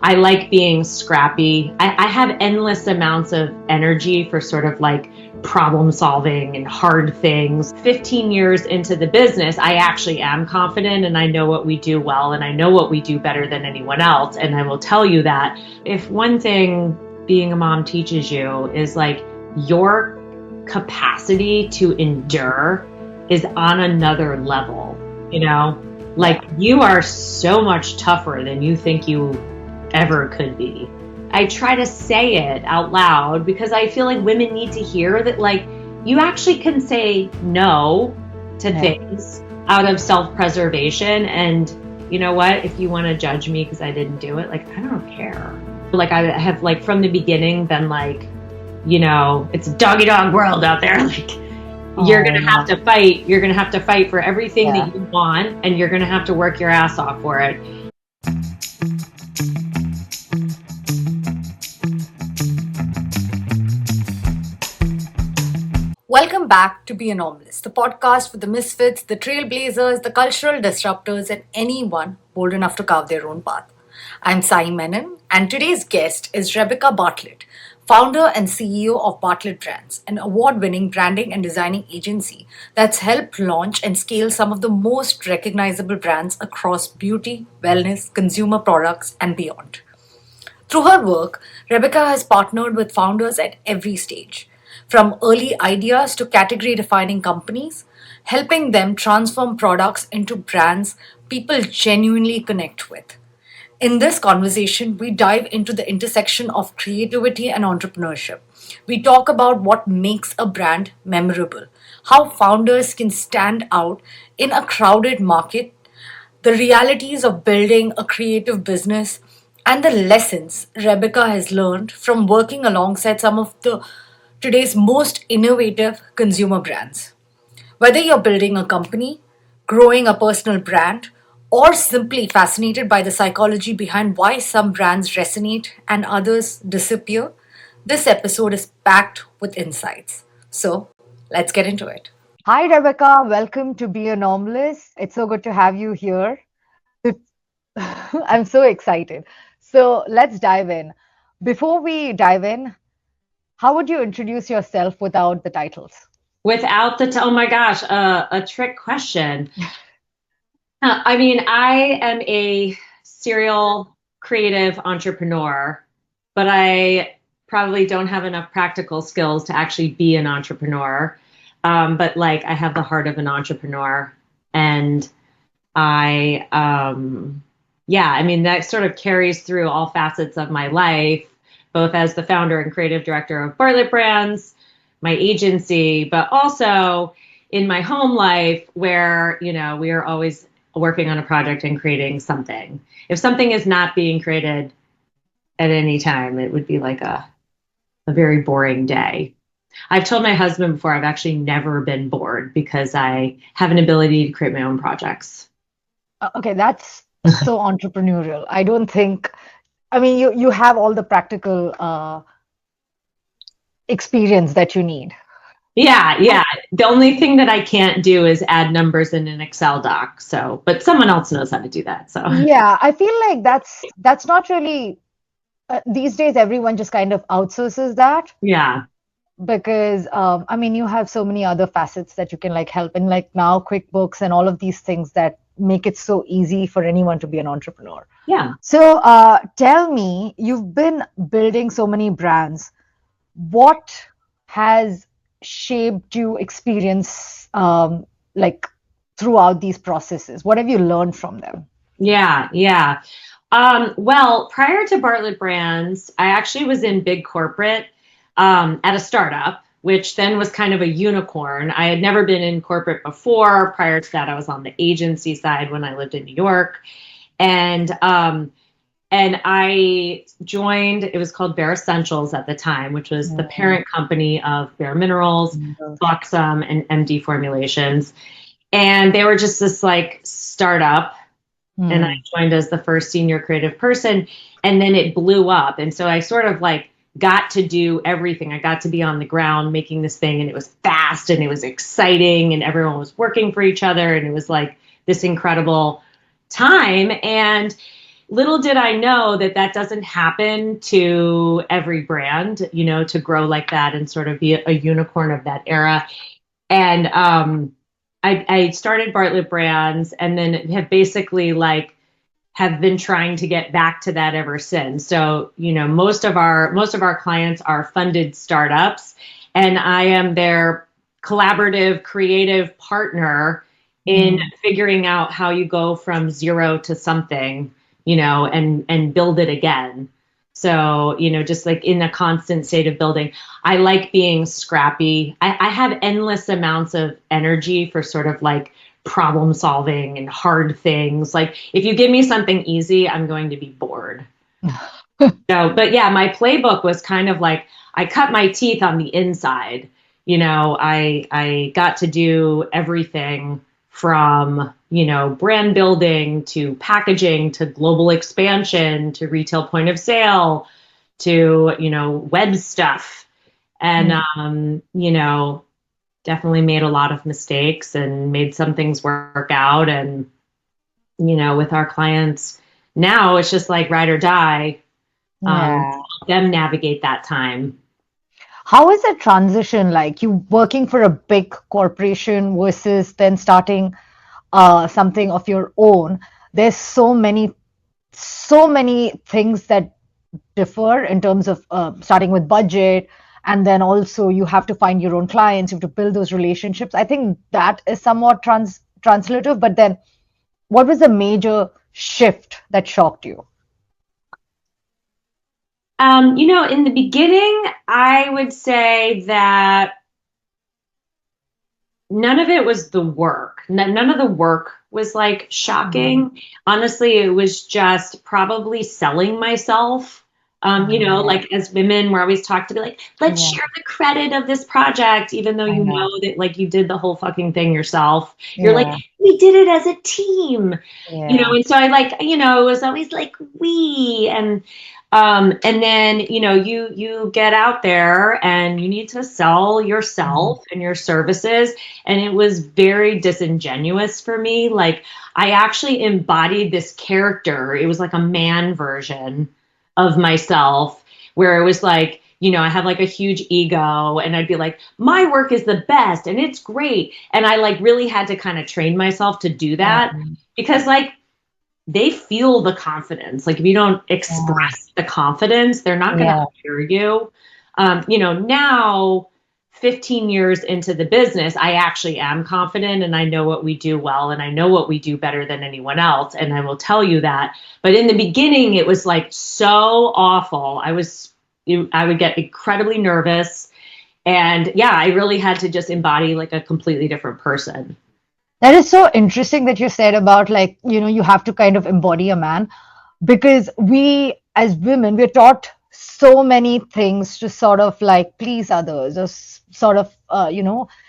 I like being scrappy. I have endless amounts of energy for sort of like problem solving and hard things. 15 years into the business, I actually am confident and I know what we do well and I know what we do better than anyone else. And I will tell you that if one thing being a mom teaches you is like your capacity to endure is on another level, you know? Like you are so much tougher than you think you ever could be. I try to say it out loud because I feel like women need to hear that like you actually can say no to things out of self-preservation. And you know what? If you want to judge me because I didn't do it, like I don't care. Like I have like from the beginning been like, you know, it's a doggy dog world out there. Like you're going to have to fight. You're going to have to fight for everything that you want and you're going to have to work your ass off for it. Welcome back to Be Anomalous, the podcast for the misfits, the trailblazers, the cultural disruptors, and anyone bold enough to carve their own path. I'm Sai Menon, and today's guest is Rebecca Bartlett, founder and CEO of Bartlett Brands, an award-winning branding and designing agency that's helped launch and scale some of the most recognizable brands across beauty, wellness, consumer products, and beyond. Through her work, Rebecca has partnered with founders at every stage, from early ideas to category-defining companies, helping them transform products into brands people genuinely connect with. In this conversation, we dive into the intersection of creativity and entrepreneurship. We talk about what makes a brand memorable, how founders can stand out in a crowded market, the realities of building a creative business, and the lessons Rebecca has learned from working alongside some of today's most innovative consumer brands. Whether you're building a company, growing a personal brand, or simply fascinated by the psychology behind why some brands resonate and others disappear, this episode is packed with insights. So, let's get into it. Hi, Rebecca. Welcome to Be Anomalous. It's so good to have you here. I'm so excited. So, let's dive in. Before we dive in, how would you introduce yourself without the titles? Without oh my gosh, a trick question. I mean, I am a serial creative entrepreneur, but I probably don't have enough practical skills to actually be an entrepreneur. But like, I have the heart of an entrepreneur, and I mean, that sort of carries through all facets of my life, both as the founder and creative director of Bartlett Brands, my agency, but also in my home life where, you know, we are always working on a project and creating something. If something is not being created at any time, it would be like a very boring day. I've told my husband before, I've actually never been bored because I have an ability to create my own projects. Okay, that's so entrepreneurial. I don't think, I mean, you have all the practical experience that you need. Yeah. The only thing that I can't do is add numbers in an Excel doc. So, but someone else knows how to do that. So, yeah, I feel like that's not really these days. Everyone just kind of outsources that. Yeah. Because I mean, you have so many other facets that you can like help in, like now QuickBooks and all of these things that make it so easy for anyone to be an entrepreneur. Yeah. So tell me, you've been building so many brands. What has shaped you experience like throughout these processes? What have you learned from them? Yeah. Well, prior to Bartlett Brands, I actually was in big corporate at a startup, which then was kind of a unicorn. I had never been in corporate before. Prior to that, I was on the agency side when I lived in New York. And I joined, it was called Bare Essentials at the time, which was the parent company of Bare Minerals, Buxom, and MD Formulations. And they were just this like startup. And I joined as the first senior creative person. And then it blew up. And so I sort of like got to do everything. I got to be on the ground making this thing, and it was fast and it was exciting and everyone was working for each other. And it was like this incredible time. And little did I know that that doesn't happen to every brand, to grow like that and sort of be a unicorn of that era. And I started Bartlett Brands and then have basically have been trying to get back to that ever since. So, most of our clients are funded startups, and I am their collaborative creative partner in figuring out how you go from zero to something, and build it again. So, just like in a constant state of building. I like being scrappy. I have endless amounts of energy for sort of like problem solving and hard things. Like if you give me something easy, I'm going to be bored. But yeah, my playbook was kind of like I cut my teeth on the inside. I got to do everything from, brand building to packaging to global expansion to retail point of sale to, web stuff. And, definitely made a lot of mistakes and made some things work out. And, with our clients now, it's just like ride or die, Yeah. help them navigate that time. How is the transition like? You working for a big corporation versus then starting something of your own? There's so many things that differ in terms of starting with budget, and then also you have to find your own clients, you have to build those relationships. I think that is somewhat translative, but then what was the major shift that shocked you? In the beginning, I would say that none of it was the work. None of the work was like shocking. Honestly, it was just probably selling myself. Like as women, we're always taught to be like, let's Yeah, share the credit of this project, even though I you know. know that like you did the whole fucking thing yourself. You're like, Yeah, we did it as a team, yeah. and so I like, it was always like we and then you get out there and you need to sell Mhm. yourself and your services, and it was very disingenuous for me. Like I actually embodied this character. It was like a man version of myself where it was like, I have like a huge ego and I'd be like, my work is the best and it's great. And I like really had to kind of train myself to do Yeah, that because like they feel the confidence. Like if you don't yeah, express the confidence, they're not going to yeah. hire you. Now 15 years into the business, I actually am confident and I know what we do well and I know what we do better than anyone else. And I will tell you that. But in the beginning, it was like so awful. I would get incredibly nervous. And yeah, I really had to just embody like a completely different person. That is so interesting that you said about like, you have to kind of embody a man, because we as women, we're taught so many things to sort of like please others or sort of,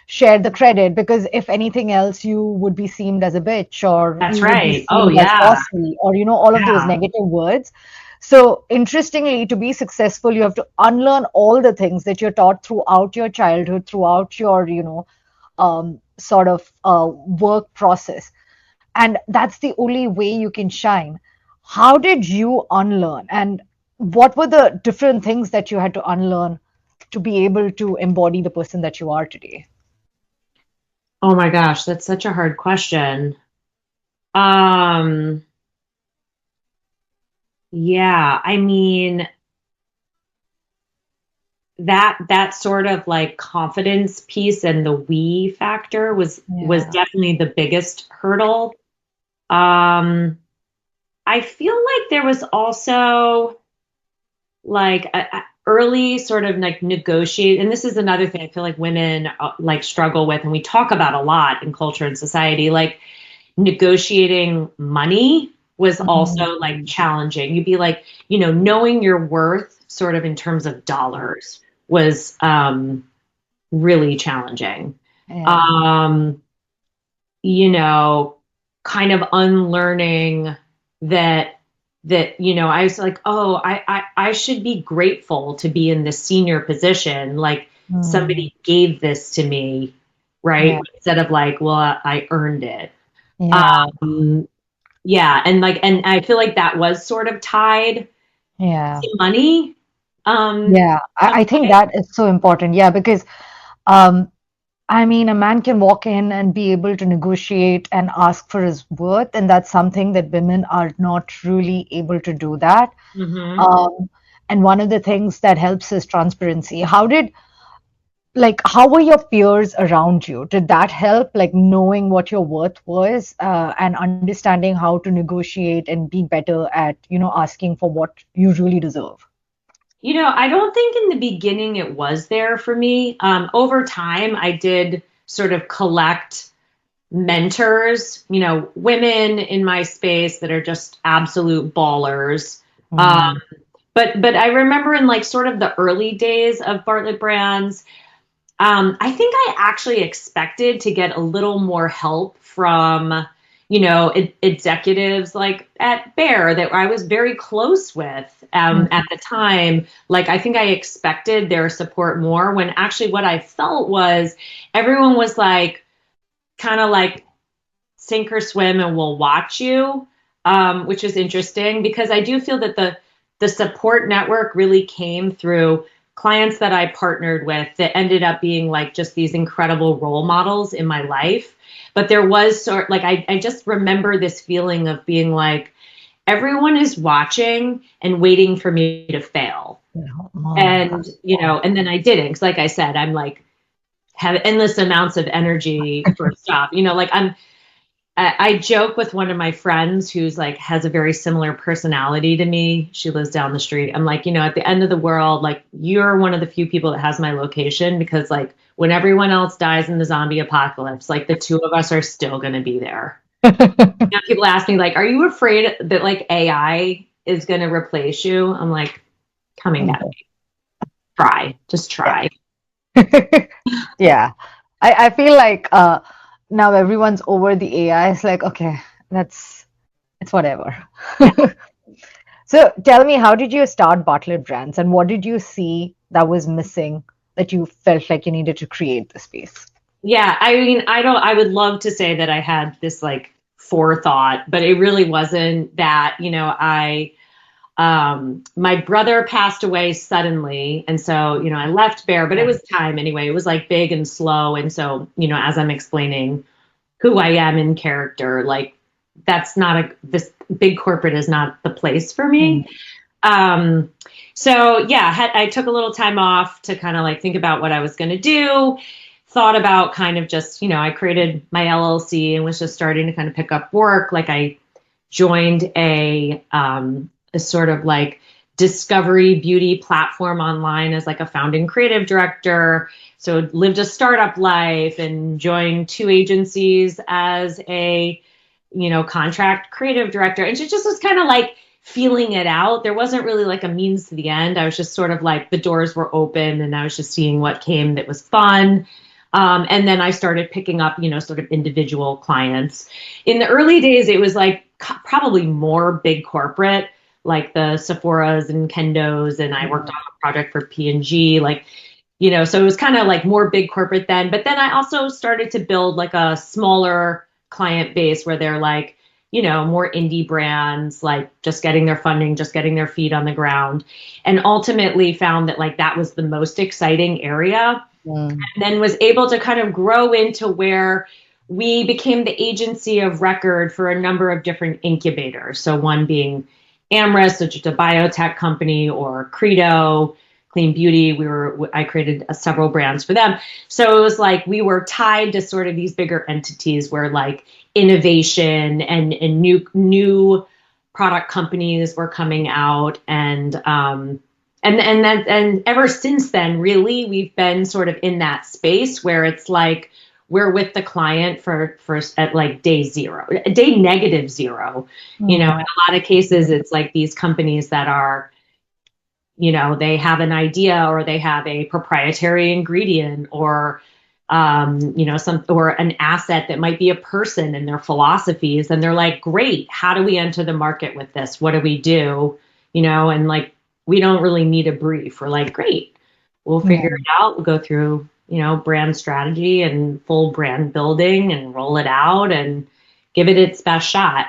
share the credit, because if anything else, you would be seen as a bitch or That's you would be right. Oh, seen as yeah. bossy or, all of those Yeah. negative words. So interestingly, to be successful, you have to unlearn all the things that you're taught throughout your childhood, throughout your, sort of work process. And that's the only way you can shine. How did you unlearn? And what were the different things that you had to unlearn to be able to embody the person that you are today? Oh my gosh, that's such a hard question. Um, yeah, I mean that sort of like confidence piece and the we factor was Yeah. definitely the biggest hurdle. Um, I feel like there was also like a early sort of like negotiate, and this is another thing I feel like women like struggle with, and we talk about a lot in culture and society, like negotiating money was also like Mhm. challenging. You'd be like, knowing your worth sort of in terms of dollars was really challenging. Yeah. Um, you know, kind of unlearning that I was like, oh, I should be grateful to be in this senior position. Like Mm. somebody gave this to me, right? Yeah. Instead of like, well, I earned it. Yeah. Um, Yeah. And I feel like that was sort of tied Yeah. to money. Yeah. Some I think way. that is so important. Yeah, because um, I mean, a man can walk in and be able to negotiate and ask for his worth, and that's something that women are not really able to do that. Hmm. Um, and one of the things that helps is transparency. How were your peers around you? Did that help, like knowing what your worth was, and understanding how to negotiate and be better at, asking for what you really deserve? I don't think in the beginning it was there for me. Over time, I did sort of collect mentors, women in my space that are just absolute ballers. Um, Mm, but I remember in like sort of the early days of Bartlett Brands, I think I actually expected to get a little more help from, executives like at Bear that I was very close with mm, at the time. Like, I think I expected their support more when actually what I felt was everyone was like, kind of like, sink or swim and we'll watch you, which is interesting because I do feel that the support network really came through clients that I partnered with that ended up being like just these incredible role models in my life. But there was sort like I just remember this feeling of being like everyone is watching and waiting for me to fail. oh, And and then I didn't. Because like I said, I'm like have endless amounts of energy for stuff. Like I joke with one of my friends who's like has a very similar personality to me. She lives down the street. I'm like, at the end of the world, like you're one of the few people that has my location because like when everyone else dies in the zombie apocalypse, like the two of us are still going to be there. People ask me like, are you afraid that like AI is going to replace you? I'm like, come and get me. Try, just try. Yeah. I feel like now everyone's over the AI. It's like, okay, that's it's whatever. Yeah. So tell me, how did you start Bartlett Brands and what did you see that was missing that you felt like you needed to create the space? Yeah, I mean, I would love to say that I had this like forethought, but it really wasn't that, my brother passed away suddenly. And so, I left Bear, but it was time anyway. It was like big and slow. And so, as I'm explaining who I am in character, like that's not this big corporate is not the place for Mm, me. Um, so yeah, I took a little time off to kind of like think about what I was going to do. Thought about kind of just, I created my LLC and was just starting to kind of pick up work. Like I joined a sort of like discovery beauty platform online as like a founding creative director. So lived a startup life and joined two agencies as a, contract creative director. And she just was kind of like feeling it out. There wasn't really like a means to the end. I was just sort of like the doors were open and I was just seeing what came that was fun. And then I started picking up, sort of individual clients. In the early days, it was like probably more big corporate, like the Sephora's and Kendo's, and I worked on a project for P&G, like, so it was kind of like more big corporate then. But then I also started to build like a smaller client base where they're like, more indie brands, like just getting their funding, just getting their feet on the ground, and ultimately found that like that was the most exciting area mm, and then was able to kind of grow into where we became the agency of record for a number of different incubators. So one being Amrys, which is a biotech company, or Credo, Clean Beauty. I created several brands for them. So it was like we were tied to sort of these bigger entities where like innovation and new product companies were coming out and ever since then, really, we've been sort of in that space where it's like we're with the client for at like day zero, day negative zero. In mm, a lot of cases, it's like these companies that are, they have an idea or they have a proprietary ingredient or some or an asset that might be a person and their philosophies, and they're like, great, how do we enter the market with this? What do we do? And like we don't really need a brief. We're like, great, we'll figure yeah. it out. We'll go through, brand strategy and full brand building and roll it out and give it its best shot.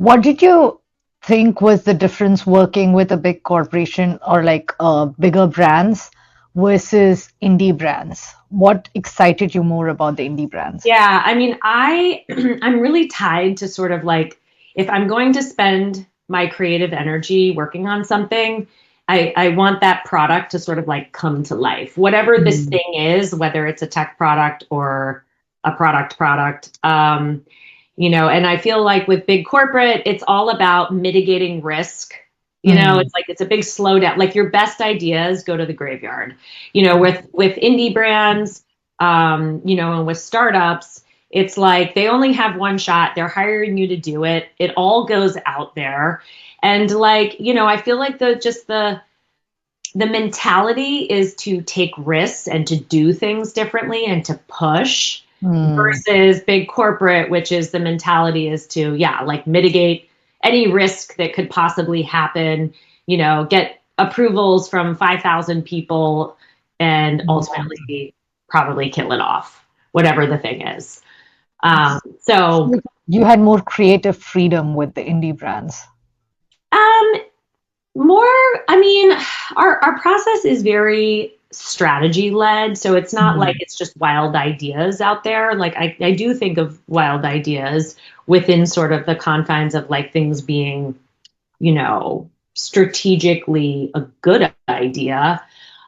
What did you think was the difference working with a big corporation or like bigger brands versus indie brands? What excited you more about the indie brands? Yeah, I mean, I'm really tied to sort of like if I'm going to spend my creative energy working on something, I want that product to sort of like come to life. Whatever this Mm. thing is, whether it's a tech product or a product. And I feel like with big corporate, it's all about mitigating risk. Mm. It's like it's a big slowdown. Like your best ideas go to the graveyard. With indie brands, and with startups, it's like they only have one shot. They're hiring you to do it. It all goes out there. And like, I feel like the mentality is to take risks and to do things differently and to push Mm. versus big corporate, which is the mentality is to, yeah, like mitigate any risk that could possibly happen, get approvals from 5,000 people and ultimately probably kill it off, whatever the thing is. So, You had more creative freedom with the indie brands. um, More, I mean, our process is very strategy led. So it's not like Mm. it's just wild ideas out there. Like I do think of wild ideas within sort of the confines of like things being, strategically a good idea.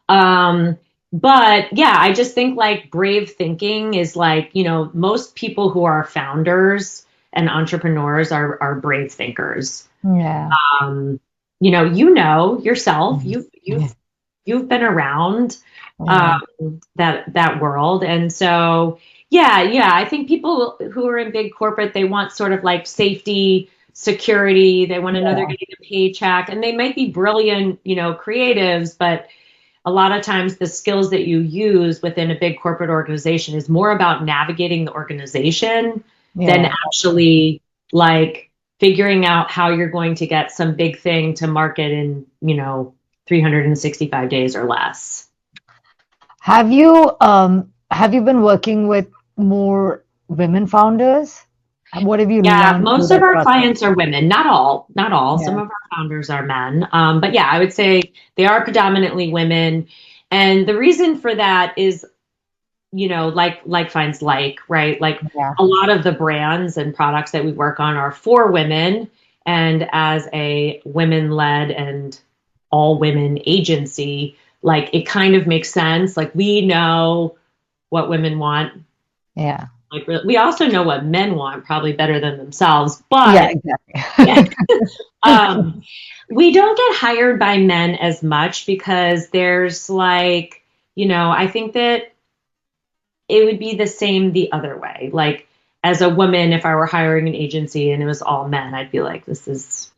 But yeah, I just think like brave thinking is like, most people who are founders and entrepreneurs are brave thinkers. Yeah. um, yourself, Mm. you've been around Yeah. that world, and so yeah, I think people who are in big corporate, they want sort of like safety, security. They want to know they're Yeah. getting a paycheck, and they might be brilliant, creatives, but a lot of times the skills that you use within a big corporate organization is more about navigating the organization than Yeah. actually like figuring out how you're going to get some big thing to market in, 365 days or less. Have you been working with more women founders? What have you Yeah, learned through most of that our process? clients are women, not all. Some Yeah. of our founders are men. But yeah, I would say they are predominantly women. And the reason for that is like finds like, right? Like Yeah. a lot of the brands and products that we work on are for women. And as a women led and all women agency, like it kind of makes sense. Like we know what women want. Yeah. Like we also know what men want probably better than themselves. Yeah, But yeah, exactly. um, we don't get hired by men as much because there's like, I think that it would be the same the other way. Like as a woman, if I were hiring an agency and it was all men, I'd be like, this is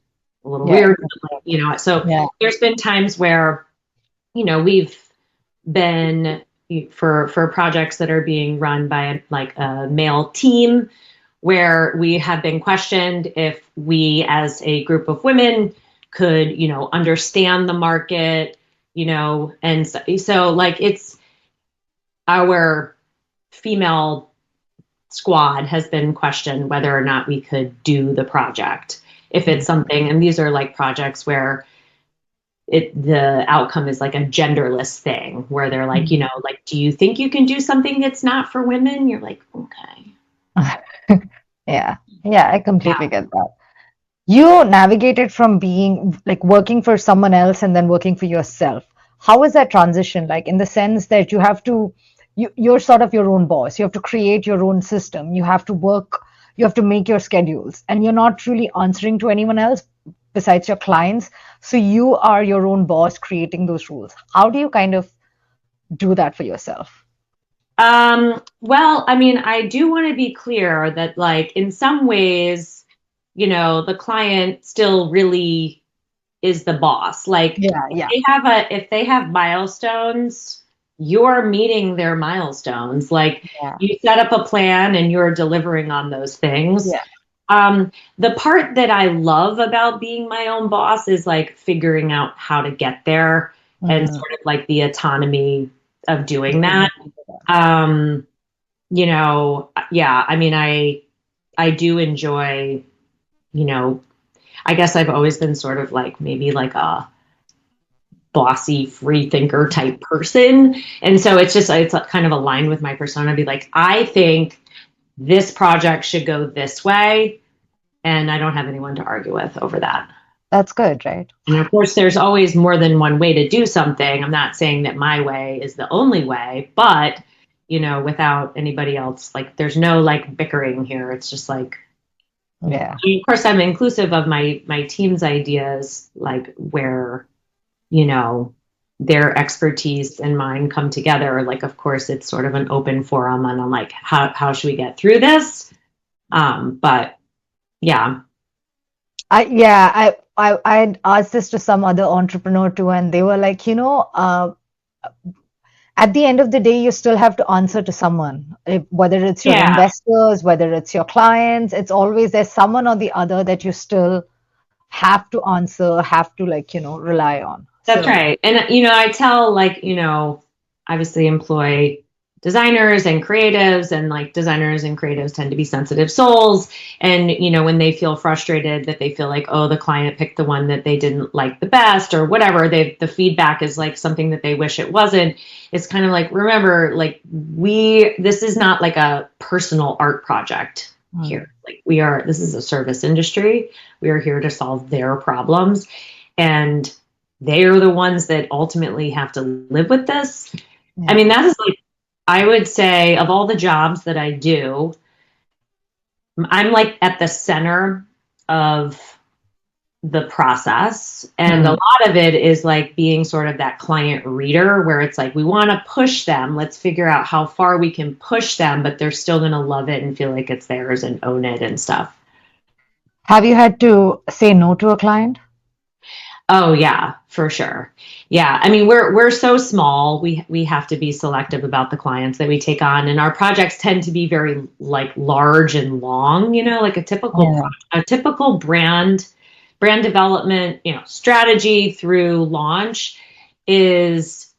a little Yeah, weird. exactly. So Yeah. there's been times where, we've been for projects that are being run by like a male team where we have been questioned if we as a group of women could, understand the market, and so like it's our female squad has been questioned whether or not we could do the project. If it's something, and these are like projects where the outcome is like a genderless thing where they're like, Mhm. like, do you think you can do something that's not for women? You're like, okay. Yeah. Yeah, I Yeah. completely get that. You navigated from being like working for someone else and then working for yourself. How is that transition like in the sense that you're sort of your own boss. You have to create your own system. You have to work, you have to make your schedules, and you're not really answering to anyone else besides your clients. So you are your own boss creating those rules. How do you kind of do that for yourself? Well, I mean, I do want to be clear that like in some ways, the client still really is the boss. Like Yeah, yeah, if they have milestones, you're meeting their milestones. Like yeah, you set up a plan and you're delivering on those things. yeah. The part that I love about being my own boss is like figuring out how to get there and Mm. sort of like the autonomy of doing that. Um, yeah, I mean, I do enjoy, I guess I've always been sort of like maybe like a bossy free thinker type person. And so it's kind of aligned with my persona. Be like, I think this project should go this way. And I don't have anyone to argue with over that. That's good, right? And of course, there's always more than one way to do something. I'm not saying that my way is the only way, but without anybody else, like there's no like bickering here. It's just like, Yeah. I mean, of course, I'm inclusive of my team's ideas, like where, their expertise and mine come together. Like, of course, it's sort of an open forum and I'm like, how should we get through this? But yeah. I had asked this to some other entrepreneur too, and they were like, at the end of the day, you still have to answer to someone, whether it's your Yeah. investors, whether it's your clients, it's always there's someone or the other that you still have to answer, have to rely on. That's right. And, I tell like, obviously employ designers and creatives, and like designers and creatives tend to be sensitive souls. And, when they feel frustrated that they feel like, oh, the client picked the one that they didn't like the best or whatever, the feedback is like something that they wish it wasn't. It's kind of like, remember, like this is not like a personal art project here. Like this is a service industry. We are here to solve their problems. And they are the ones that ultimately have to live with this. Yeah. I mean, that is like, I would say of all the jobs that I do, I'm like at the center of the process. And a lot of it is like being sort of that client reader where it's like, we want to push them. Let's figure out how far we can push them, but they're still going to love it and feel like it's theirs and own it and stuff. Have you had to say no to a client? Oh yeah, for sure. Yeah. I mean, we're so small. We have to be selective about the clients that we take on, and our projects tend to be very like large and long, like a typical brand development, strategy through launch is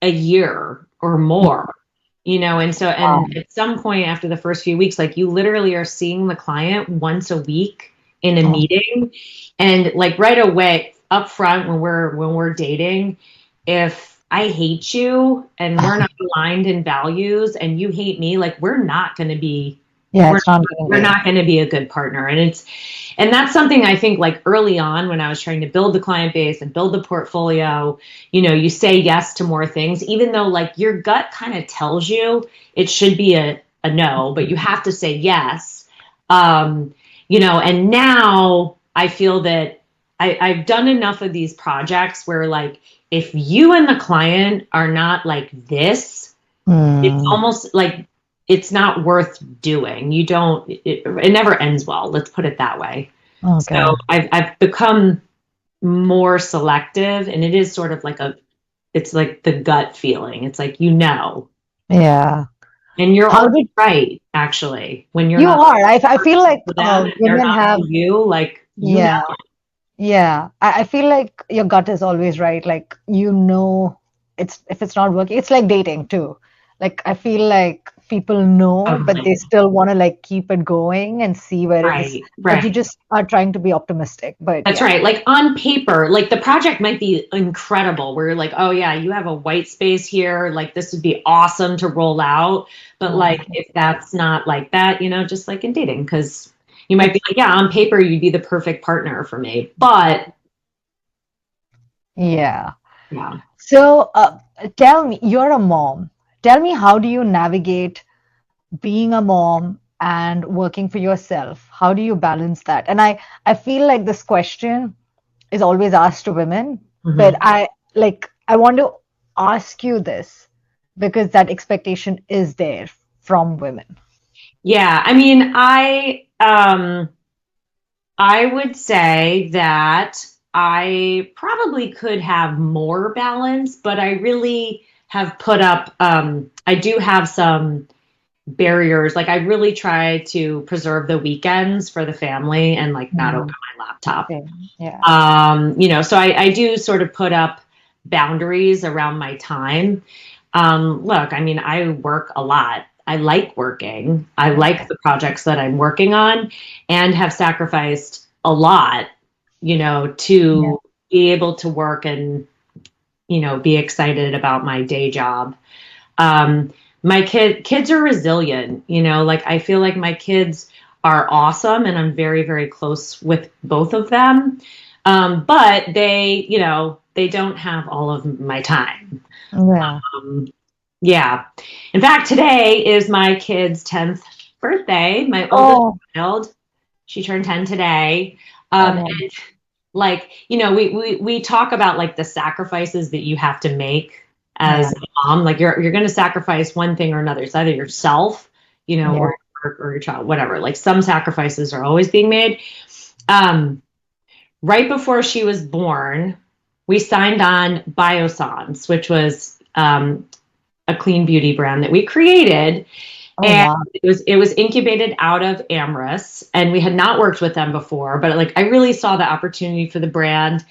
a year or more, and so, and at some point after the first few weeks, like you literally are seeing the client once a week in a meeting, and like right away, up front when we're dating, if I hate you and we're not aligned in values and you hate me, like we're not going to be we're not going to be a good partner. And that's something I think like early on when I was trying to build the client base and build the portfolio, you say yes to more things, even though like your gut kind of tells you it should be a no, but you have to say yes. And now I feel that I've done enough of these projects where like, if you and the client are not like this, it's almost like it's not worth doing. It never ends well. Let's put it that way. Okay. So I've become more selective, and it is sort of like it's like the gut feeling. It's like, yeah. And you're right, actually, when you are. I feel like women have you like, yeah. Know. Yeah, I feel like your gut is always right. Like, if it's not working, it's like dating too. Like, I feel like people know, but they still want to like keep it going and see where it is. But you just are trying to be optimistic. But that's right. Like on paper, like the project might be incredible where you're like, oh yeah, you have a white space here. Like this would be awesome to roll out. But like, if that's not like that, just like in dating, because you might be like, yeah, on paper, you'd be the perfect partner for me, but. Yeah. So tell me, you're a mom. Tell me, how do you navigate being a mom and working for yourself? How do you balance that? And I feel like this question is always asked to women, but I want to ask you this because that expectation is there from women. Yeah. I mean, I would say that I probably could have more balance, but I really have put up, I do have some barriers. Like I really try to preserve the weekends for the family and like not open my laptop. Yeah. So I do sort of put up boundaries around my time. Look, I mean, I work a lot. I like working. I like the projects that I'm working on and have sacrificed a lot Yeah. to be able to work and, be excited about my day job. My kids are resilient, like I feel like my kids are awesome and I'm very, very close with both of them. But they don't have all of my time. Yeah. Um, yeah. In fact, today is my kid's 10th birthday. My oldest Oh, child, she turned 10 today. oh Um, my. and like, we talk about like the sacrifices that you have to make Yeah. as a mom. Like you're going to sacrifice one thing or another. It's either yourself, Yeah. or your child, whatever. Like some sacrifices are always being made. Um, right before she was born, we signed on Biossance, which was a clean beauty brand that we created, Oh, and wow. it was incubated out of Amyris, and we had not worked with them before, but like I really saw the opportunity for the brand.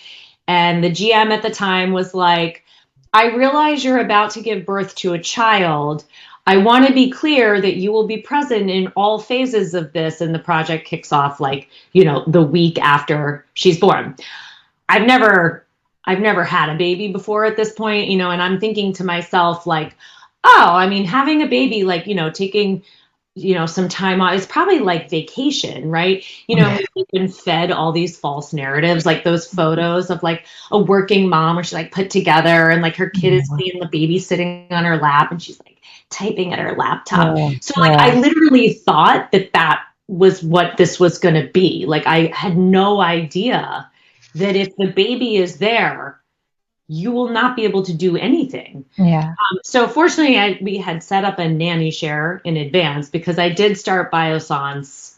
And the GM at the time was like, I realize you're about to give birth to a child. I want to be clear that you will be present in all phases of this. And the project kicks off like, the week after she's born. I've never I've never had a baby before at this point, and I'm thinking to myself like, oh, I mean, having a baby, like, taking, some time off is probably like vacation, right? We've been fed all these false narratives, like those photos of like a working mom where she's like put together and like her kid is Yeah. clean, the baby sitting on her lap and she's like typing at her laptop. Yeah. So like Yeah. I literally thought that was what this was going to be. Like I had no idea that if the baby is there, you will not be able to do anything. Yeah. So fortunately, we had set up a nanny share in advance because I did start Biossance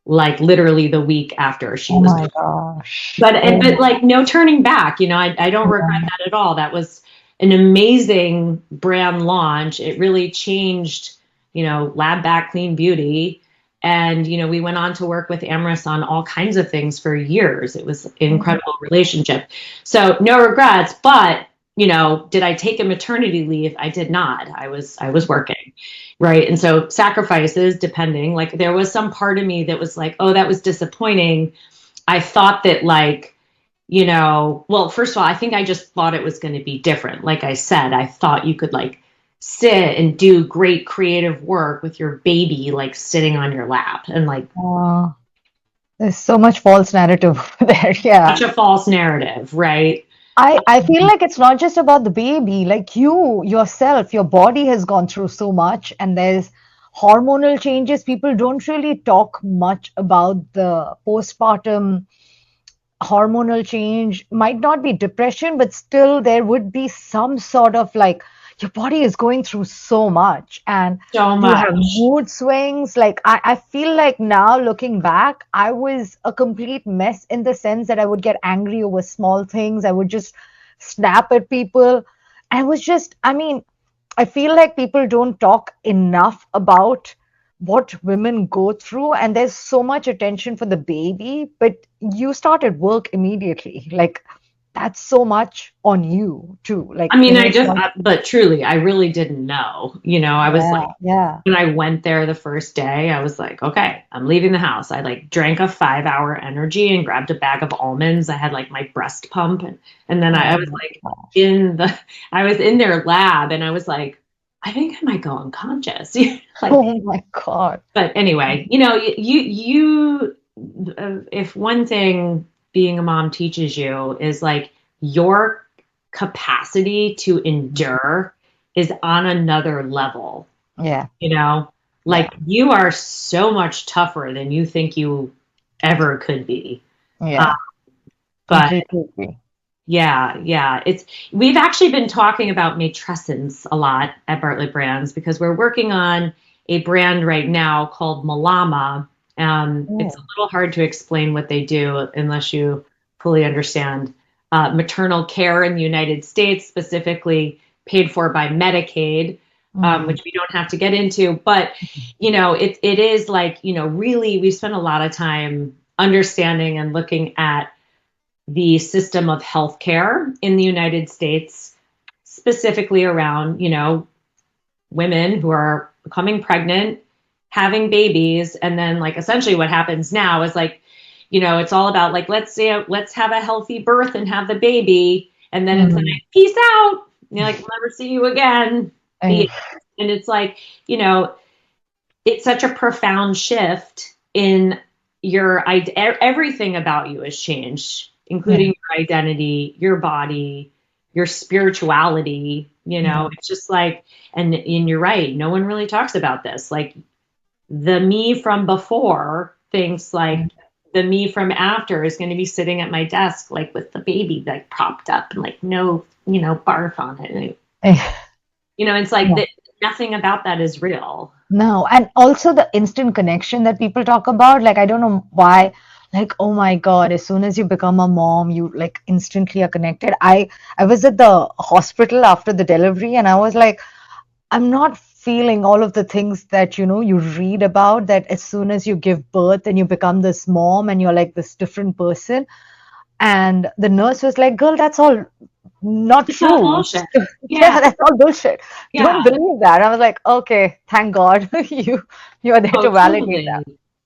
like literally the week after she Oh was my born. gosh. But like no turning back, I don't regret Yeah. that at all. That was an amazing brand launch. It really changed, lab back clean beauty. And, we went on to work with Amyris on all kinds of things for years. It was an incredible relationship. So no regrets, but did I take a maternity leave? I did not. I was working. Right. And so sacrifices, depending, like there was some part of me that was like, oh, that was disappointing. I thought that like, well, first of all, I think I just thought it was going to be different. Like I said, I thought you could like sit and do great creative work with your baby like sitting on your lap and like Uh, there's so much false narrative there. Yeah. such a false narrative, right? I feel like it's not just about the baby, like you yourself, your body has gone through so much, and there's hormonal changes. People don't really talk much about the postpartum hormonal change. Might not be depression, but still there would be some sort of like your body is going through so much and So you have much. mood swings. Like I feel like now looking back, I was a complete mess in the sense that I would get angry over small things. I would just snap at people. I was just, I mean, I feel like people don't talk enough about what women go through, and there's so much attention for the baby, but you started work immediately. Like, that's so much on you too. Like, I mean, it's not, but truly, I really didn't know. I was yeah, like, yeah. when I went there the first day, I was like, okay, I'm leaving the house. I like drank a 5 hour energy and grabbed a bag of almonds. I had like my breast pump and then I Oh was my like gosh. in the, I was in their lab and I was like, I think I might go unconscious. Like, Oh my God. but anyway, if one thing being a mom teaches you is like your capacity to endure is on another level, Yeah, you know, yeah, like you are so much tougher than you think you ever could be. Uh, yeah. but Completely agree. yeah, we've actually been talking about matrescence a lot at Bartlett Brands because we're working on a brand right now called Malama. It's a Oh, little hard to explain what they do unless you fully understand maternal care in the United States, specifically paid for by Medicaid, mm, which we don't have to get into. But it is like really we spent a lot of time understanding and looking at the system of healthcare in the United States, specifically around, women who are becoming pregnant, having babies, and then like essentially what happens now is like, it's all about like, let's have a healthy birth and have the baby. And then it's like, Mm. peace out. Like, we'll never see you again. Eh, And it's like, it's such a profound shift in everything about you has changed, including your identity, your body, your spirituality. It's just like, and you're right, no one really talks about this. Like, the me from before thinks like the me from after is going to be sitting at my desk, like with the baby like propped up and like no, barf on it. And, eh, it's like yeah. that nothing about that is real. No, and also the instant connection that people talk about, like I don't know why, like oh my God, as soon as you become a mom, you like instantly are connected. I was at the hospital after the delivery and I was like, I'm not feeling all of the things that you read about that as soon as you give birth and you become this mom and you're like this different person. And the nurse was like, girl, that's all not It's all true. bullshit. Yeah, Yeah. that's all bullshit. Yeah. Don't believe that. I was like, okay, thank God you are there Oh, to validate that.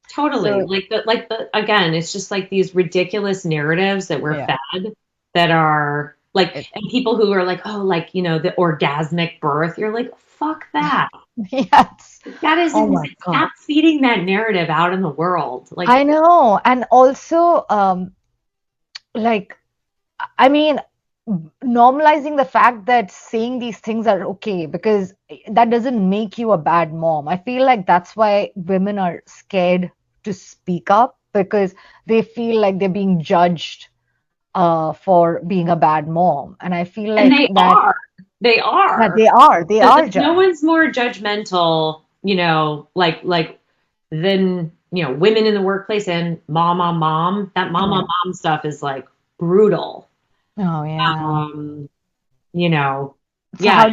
totally. Totally. So Like the again, it's just like these ridiculous narratives that we're yeah, fed that are like, it, and people who are like, oh, like, the orgasmic birth, you're like, fuck that. yes. That is Oh my God. stop feeding that narrative out in the world. Like, I know. And also, like, I mean, normalizing the fact that saying these things are okay because that doesn't make you a bad mom. I feel like that's why women are scared to speak up because they feel like they're being judged for being a bad mom. And I feel and like they that, are. They yeah, are. they are No judged. one's more judgmental, like than, women in the workplace and mom on mom. That mom on Yeah. mom stuff is like brutal. Oh, yeah. Um, you know, So yeah,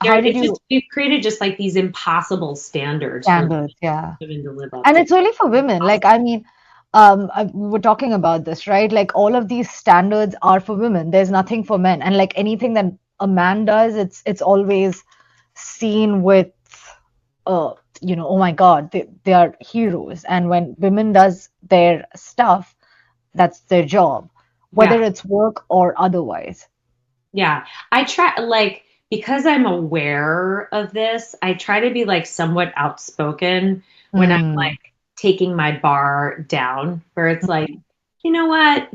how did you we've created just like these impossible standards for standards? Yeah. women to live up And to. it's only for women. Like, I mean, we were talking about this, right? Like, all of these standards are for women. There's nothing for men. And like anything that a man does, it's always seen with, uh, oh my God, they are heroes. And when women does their stuff, that's their job, Yeah. whether it's work or otherwise. Yeah. I try, like, because I'm aware of this, I try to be like somewhat outspoken when I'm Mm. like taking my bar down, where it's like, you know what?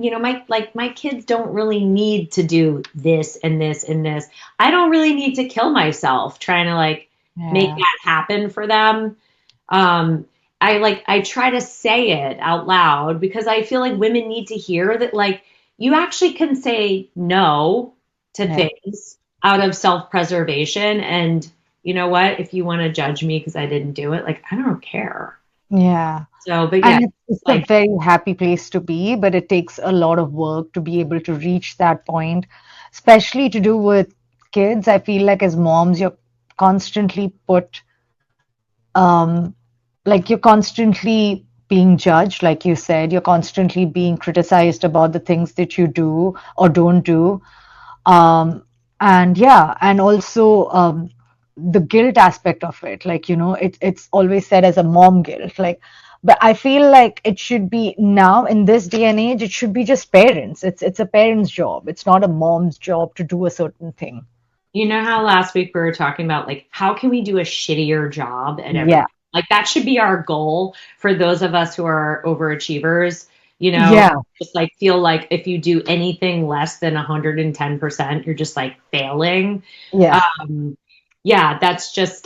My kids don't really need to do this and this and this. I don't really need to kill myself trying to like make Yeah. that happen for them. Um, I try to say it out loud because I feel like women need to hear that like you actually can say no to Yeah. things out of self-preservation. And you know what? If you want to judge me because I didn't do it, like I don't care. Yeah. So, but yeah, And it's a like very happy place to be, but it takes a lot of work to be able to reach that point, especially to do with kids. I feel like as moms, you're constantly put, um, like you're constantly being judged, like you said, you're constantly being criticized about the things that you do or don't do. Um, and yeah, and also the guilt aspect of it, like it's always said as a mom guilt, like, but I feel like it should be now in this day and age, it should be just parents. It's a parent's job. It's not a mom's job to do a certain thing. how last week we were talking about like how can we do a shittier job at everything? Yeah, Like that should be our goal for those of us who are overachievers, yeah, just like feel like if you do anything less than 110%, you're just like failing. yeah. Um, yeah, that's just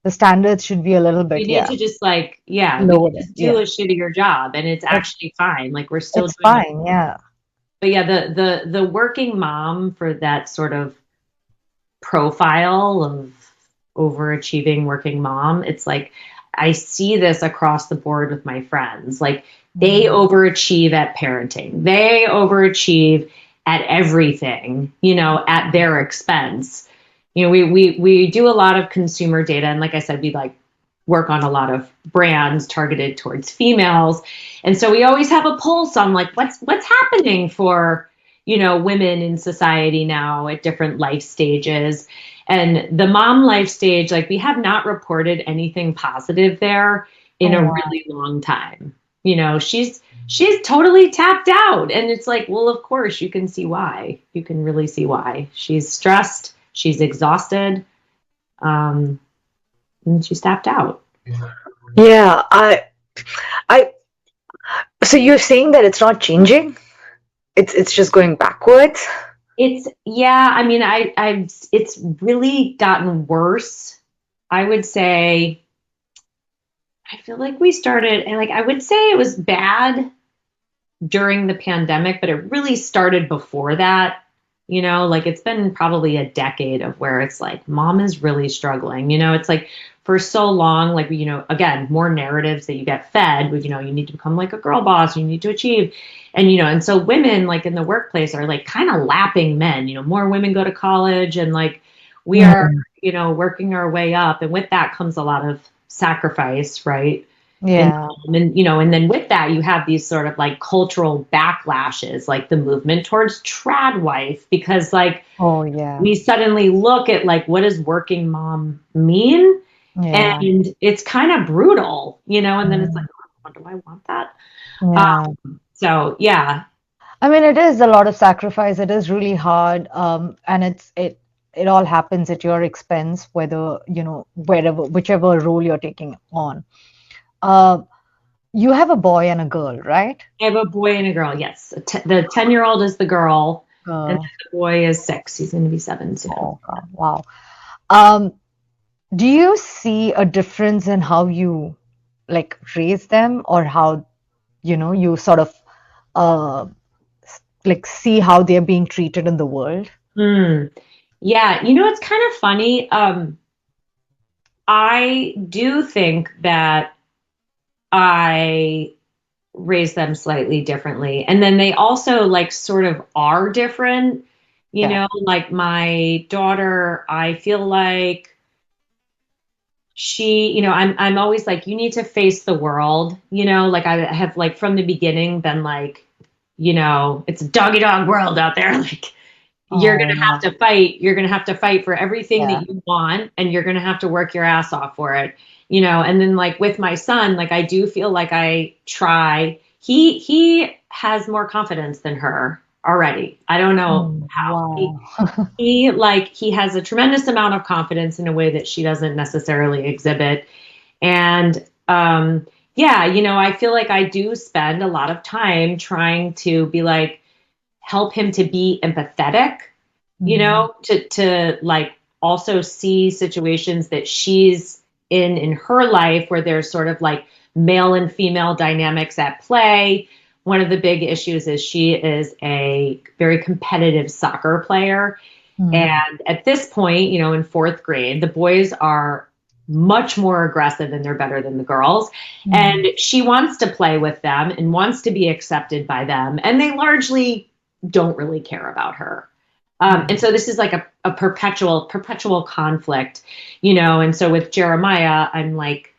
The standards should be a little we bit, need yeah, to just like, yeah, we lower can them. just do Yeah, a shittier job and it's it, actually fine. Like we're still it's doing it. fine. Yeah. But yeah, the working mom for that sort of profile of overachieving working mom, it's like I see this across the board with my friends. Like they Mm. overachieve at parenting, they overachieve at everything, at their expense. We do a lot of consumer data, and like I said, we like work on a lot of brands targeted towards females, and so we always have a pulse on like what's happening for women in society now at different life stages. And the mom life stage, like we have not reported anything positive there in Oh a wow. really long time. she's totally tapped out. And it's like, well, of course, you can see why. You can really see why. She's stressed, she's exhausted, and she's tapped out. Yeah, I. So you're saying that it's not changing? It's just going backwards? I mean, it's really gotten worse. I would say, I feel like we started, and like, I would say it was bad during the pandemic, but it really started before that. Like it's been probably a decade of where it's like mom is really struggling. It's like for so long, like, again, more narratives that you get fed with, you need to become like a girl boss, you need to achieve. And so women like in the workplace are like kind of lapping men, more women go to college and like we are, working our way up. And with that comes a lot of sacrifice, right? Yeah. And then with that, you have these sort of like cultural backlashes, like the movement towards trad wife, because like, Oh, yeah. we suddenly look at like, what does working mom mean? Yeah. And it's kind of brutal, and then it's like, oh, do I want that? Yeah. So yeah. I mean, it is a lot of sacrifice. It is really hard. And it all happens at your expense, whether, whichever role you're taking on. Uh, you have a boy and a girl, right? I have a boy and a girl. Yes. The 10-year-old is the girl and the boy is 6. He's going to be 7 soon. Oh, God. Wow. Um, do you see a difference in how you like raise them, or how, you sort of uh, like see how they're being treated in the world? Yeah. It's kind of funny. I do think that I raise them slightly differently. And then they also like sort of are different, Yeah. like my daughter, I feel like she, I'm always like, you need to face the world, like I have like from the beginning been like, it's a doggy dog world out there. Like you're going to have to fight. You're going to have to fight for everything Yeah. that you want, and you're going to have to work your ass off for it, and then like with my son, like I do feel like I try. He has more confidence than her already. I don't know how. Wow. He has a tremendous amount of confidence in a way that she doesn't necessarily exhibit. And yeah, I feel like I do spend a lot of time trying to be like, help him to be empathetic, to like also see situations that she's in her life where there's sort of like male and female dynamics at play. One of the big issues is she is a very competitive soccer player. And at this point, in 4th grade, the boys are much more aggressive and they're better than the girls. And she wants to play with them and wants to be accepted by them. And they largely don't really care about her. And so this is like a perpetual conflict, and so with Jeremiah, I'm like,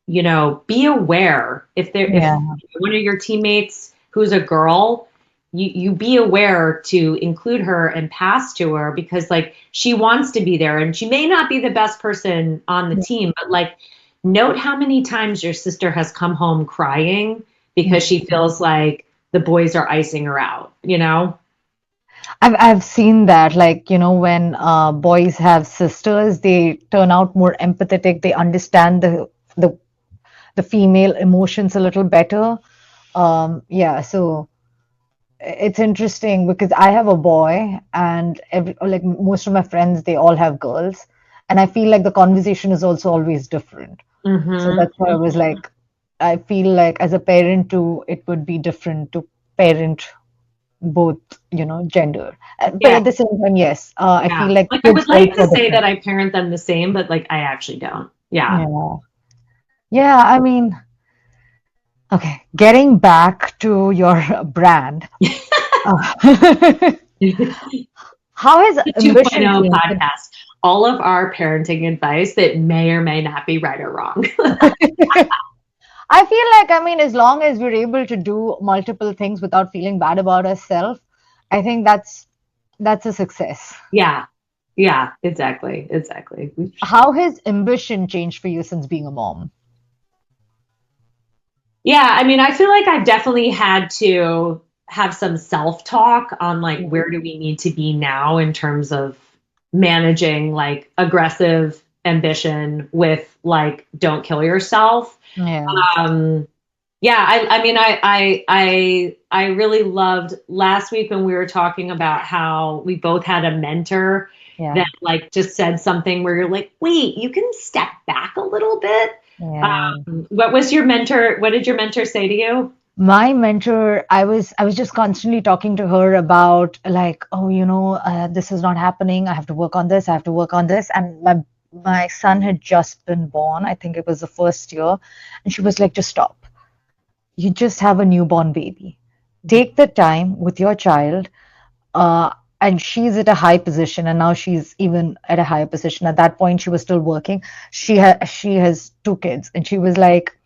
be aware if one of your teammates who's a girl, you be aware to include her and pass to her, because like she wants to be there and she may not be the best person on the team, but like note how many times your sister has come home crying because she feels like the boys are icing her out, I've seen that, like, when boys have sisters, they turn out more empathetic. They understand the female emotions a little better. Yeah, so it's interesting because I have a boy, and like most of my friends, they all have girls, and I feel like the conversation is also always different. So that's why I was like, I feel like as a parent too, it would be different to parent both, gender. But at the same time, yes, I feel like I kids would like also to say that different. I parent them the same, but like I actually don't. Yeah. Yeah. Yeah, I mean, okay, getting back to your brand, uh, how has The ambition 2.0 changed? podcast. All of our parenting advice that may or may not be right or wrong. I feel like, I mean, as long as we're able to do multiple things without feeling bad about ourselves, I think that's a success. Yeah. Yeah, exactly. Exactly. How has ambition changed for you since being a mom? Yeah, I mean, I feel like I've definitely had to have some self-talk on like where do we need to be now in terms of managing like aggressive ambition with like don't kill yourself. Yeah, Um, yeah, I mean, I really loved last week when we were talking about how we both had a mentor yeah, that like just said something where you're like, wait, you can step back a little bit. yeah. What was your mentor? What did your mentor say to you? My mentor, I was just constantly talking to her about like, oh, this is not happening. I have to work on this. I have to work on this. And my son had just been born. I think it was the first year, and she was like, just stop. You just have a newborn baby. Take the time with your child. Uh, and she's at a high position, and now she's even at a higher position. At that point, she was still working. She has two kids, and she was like,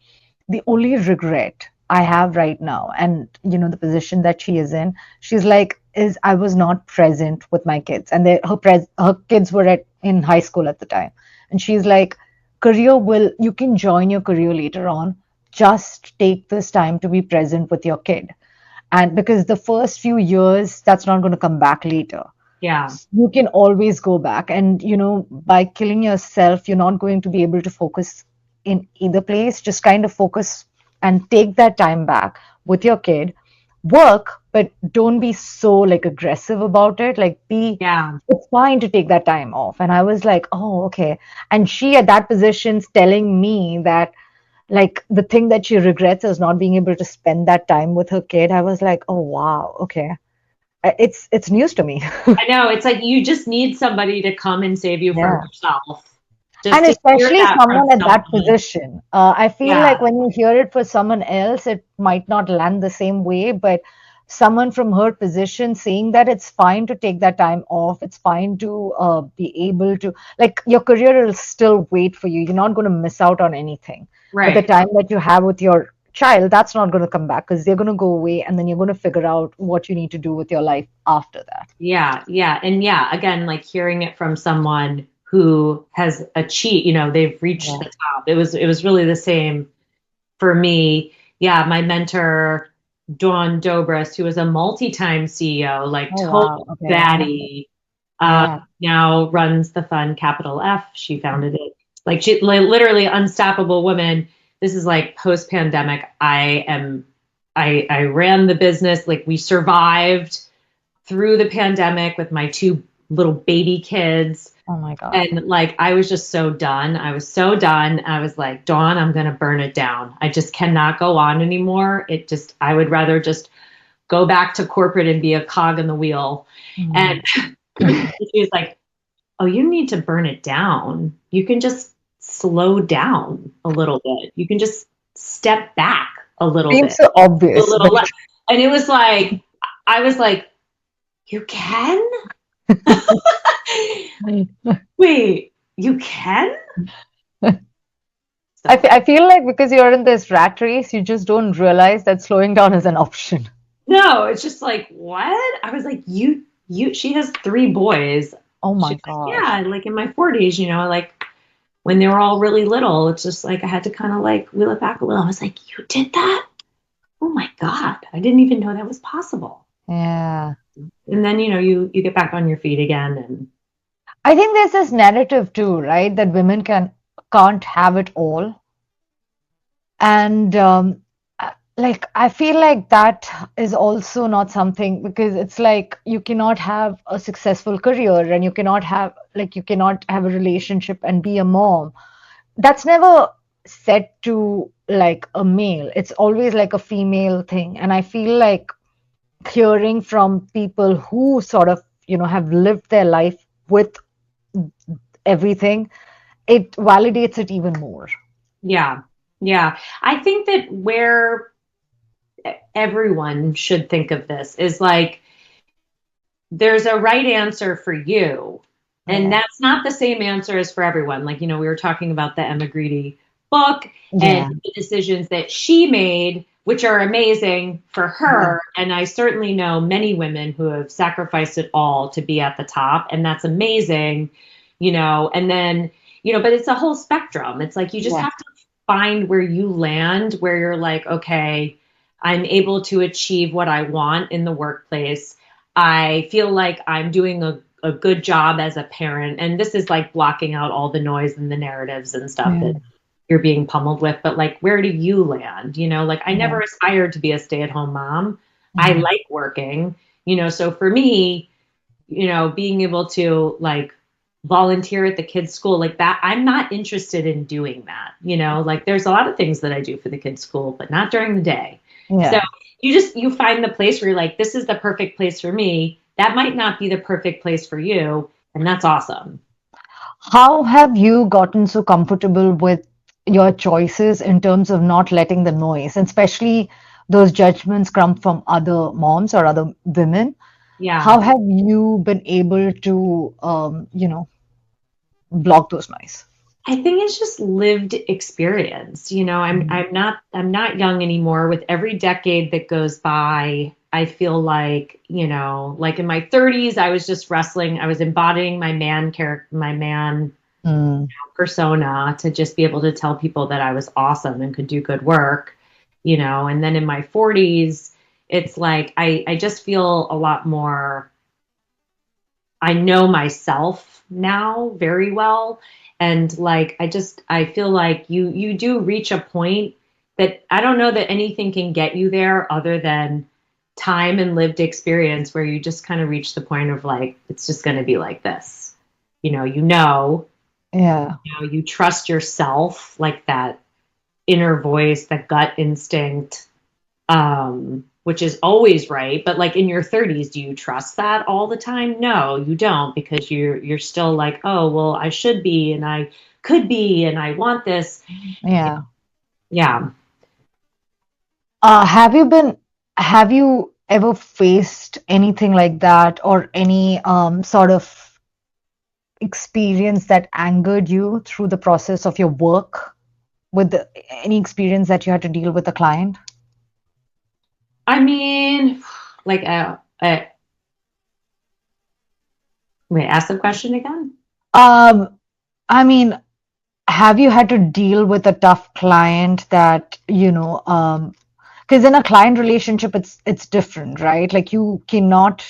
the only regret I have right now, and the position that she is in, she's like, is I was not present with my kids, and her kids were in high school at the time, and she's like, you can join your career later on. Just take this time to be present with your kid, and because the first few years, that's not going to come back later. Yeah. You can always go back, and by killing yourself, you're not going to be able to focus in either place. Just kind of focus and take that time back with your kid, work, but don't be so like aggressive about it. Like, be Yeah. it's fine to take that time off. And I was like, oh, okay. And she at that position's telling me that like the thing that she regrets is not being able to spend that time with her kid. I was like, oh wow, okay. It's news to me. I know. It's like you just need somebody to come and save you from Yeah. yourself. Just And to hear especially that from someone at that someone. position. I feel Yeah. like when you hear it for someone else, it might not land the same way, but someone from her position saying that it's fine to take that time off, it's fine to be able to, like, your career will still wait for you. You're not going to miss out on anything. But the Right. time that you have with your child, that's not going to come back because they're going to go away, and then you're going to figure out what you need to do with your life after that. Yeah. Yeah. And yeah, again, like hearing it from someone who has achieved, they've reached Yeah. the top. It was really the same for me. Yeah. My mentor, Dawn Dobris, who was a multi-time CEO, like Oh, total wow. Okay. baddie, Yeah. now runs the fund Capital F. She founded it. Like she literally unstoppable woman. This is like post pandemic. I ran the business. Like we survived through the pandemic with my two little baby kids. Oh my God. And like I was just so done. I was so done. I was like, Dawn, I'm gonna burn it down. I just cannot go on anymore. I would rather just go back to corporate and be a cog in the wheel. Mm. And she was like, oh, you need to burn it down. You can just slow down a little bit. You can just step back a little Seems bit, so a obvious, little but less. And it was like, I was like, you can? Wait, you can? So, I feel like because you're in this rat race, you just don't realize that slowing down is an option. no, it's just like, what? I was like, she has three boys. Oh my She's like, gosh. yeah, like in my 40s, like when they were all really little, it's just like I had to kind of like wheel it back a little. I was like, you did that? Oh my God, I didn't even know that was possible. Yeah. And then, you get back on your feet again and I think there's this narrative too, right? That women can't have it all. And like I feel like that is also not something, because it's like you cannot have a successful career, and you cannot have a relationship and be a mom. That's never said to like a male. It's always like a female thing. And I feel like hearing from people who sort of, have lived their life with everything, it validates it even more. yeah. Yeah. I think that where everyone should think of this is like there's a right answer for you. And Yeah. that's not the same answer as for everyone. Like, we were talking about the Emma Grady book and Yeah. the decisions that she made, which are amazing for Yeah. her. And I certainly know many women who have sacrificed it all to be at the top. And that's amazing, and then, but it's a whole spectrum. It's like you just Yeah. have to find where you land, where you're like, okay, I'm able to achieve what I want in the workplace. I feel like I'm doing a good job as a parent. And this is like blocking out all the noise and the narratives and stuff Yeah. that you're being pummeled with. But like, where do you land? Like I Yeah. never aspired to be a stay-at-home mom. I Mhm. like working, so for me, being able to like volunteer at the kids' school like that, I'm not interested in doing that. Like there's a lot of things that I do for the kids' school, but not during the day. So Yeah. you find the place where you're like, this is the perfect place for me. That might not be the perfect place for you, and that's awesome. How have you gotten so comfortable with your choices in terms of not letting the noise, and especially those judgments come from other moms or other women? Yeah. How have you been able to, block those noise? I think it's just lived experience. Mm. I'm not young anymore. With every decade that goes by, I feel like, like in my 30s, I was just wrestling. I was embodying my man character, my man Mm. persona to just be able to tell people that I was awesome and could do good work, and then in my 40s, it's like I just feel a lot more. I know myself now very well. And like, I feel like you do reach a point that I don't know that anything can get you there other than time and lived experience, where you just kind of reach the point of like, it's just going to be like this. Yeah. You trust yourself, like that inner voice, that gut instinct, which is always right. But like in your 30s, do you trust that all the time? No, you don't, because you're still like, oh, well, I should be, and I could be, and I want this. Yeah. Yeah. Have you ever faced anything like that, or any sort of experience that angered you through the process of your work, with any experience that you had to deal with a client? I mean, like, wait, ask the question again. Um, I mean, have you had to deal with a tough client that, because in a client relationship, it's different, right? Like you cannot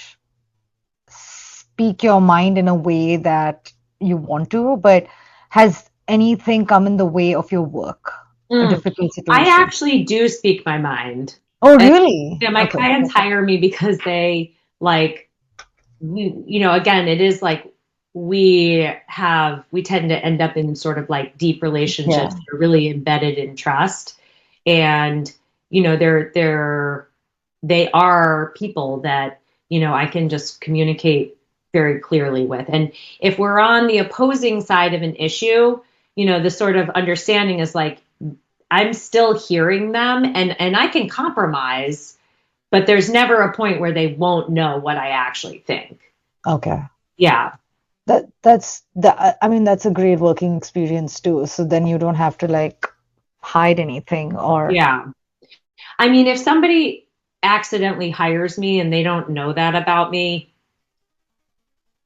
speak your mind in a way that you want to, but has anything come in the way of your work? A Mm. difficult I situation? actually do speak my mind. Oh, And really? yeah, my Okay. clients hire me because they like, again, it is like we tend to end up in sort of like deep relationships Yeah. that are really embedded in trust. And, they are people that, I can just communicate very clearly with. And if we're on the opposing side of an issue, the sort of understanding is like, I'm still hearing them, and I can compromise, but there's never a point where they won't know what I actually think. Okay. Yeah. I mean, that's a great working experience too. So then you don't have to like hide anything or Yeah. I mean, if somebody accidentally hires me and they don't know that about me,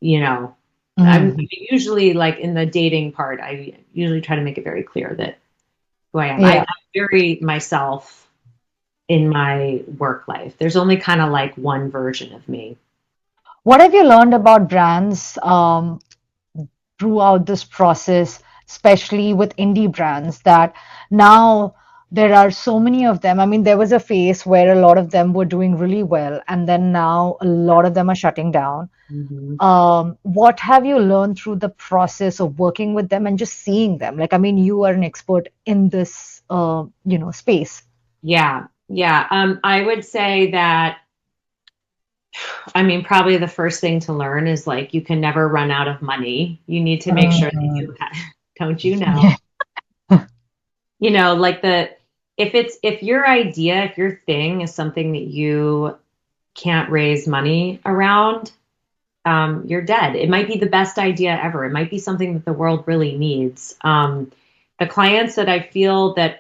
you know, I'm Mm. usually like in the dating part, I usually try to make it very clear that who I am. I'm Yeah. very myself in my work life. There's only kind of like one version of me. What have you learned about brands throughout this process, especially with indie brands, that now there are so many of them? I mean, there was a phase where a lot of them were doing really well, and then now a lot of them are shutting down. Mhm. What have you learned through the process of working with them and just seeing them? Like, I mean, you are an expert in this, space. Yeah. Yeah. I would say that, I mean, probably the first thing to learn is like you can never run out of money. You need to make sure that Mm. don't you know? Yeah. Like if your idea, if your thing is something that you can't raise money around, you're dead. It might be the best idea ever. It might be something that the world really needs. The clients that I feel that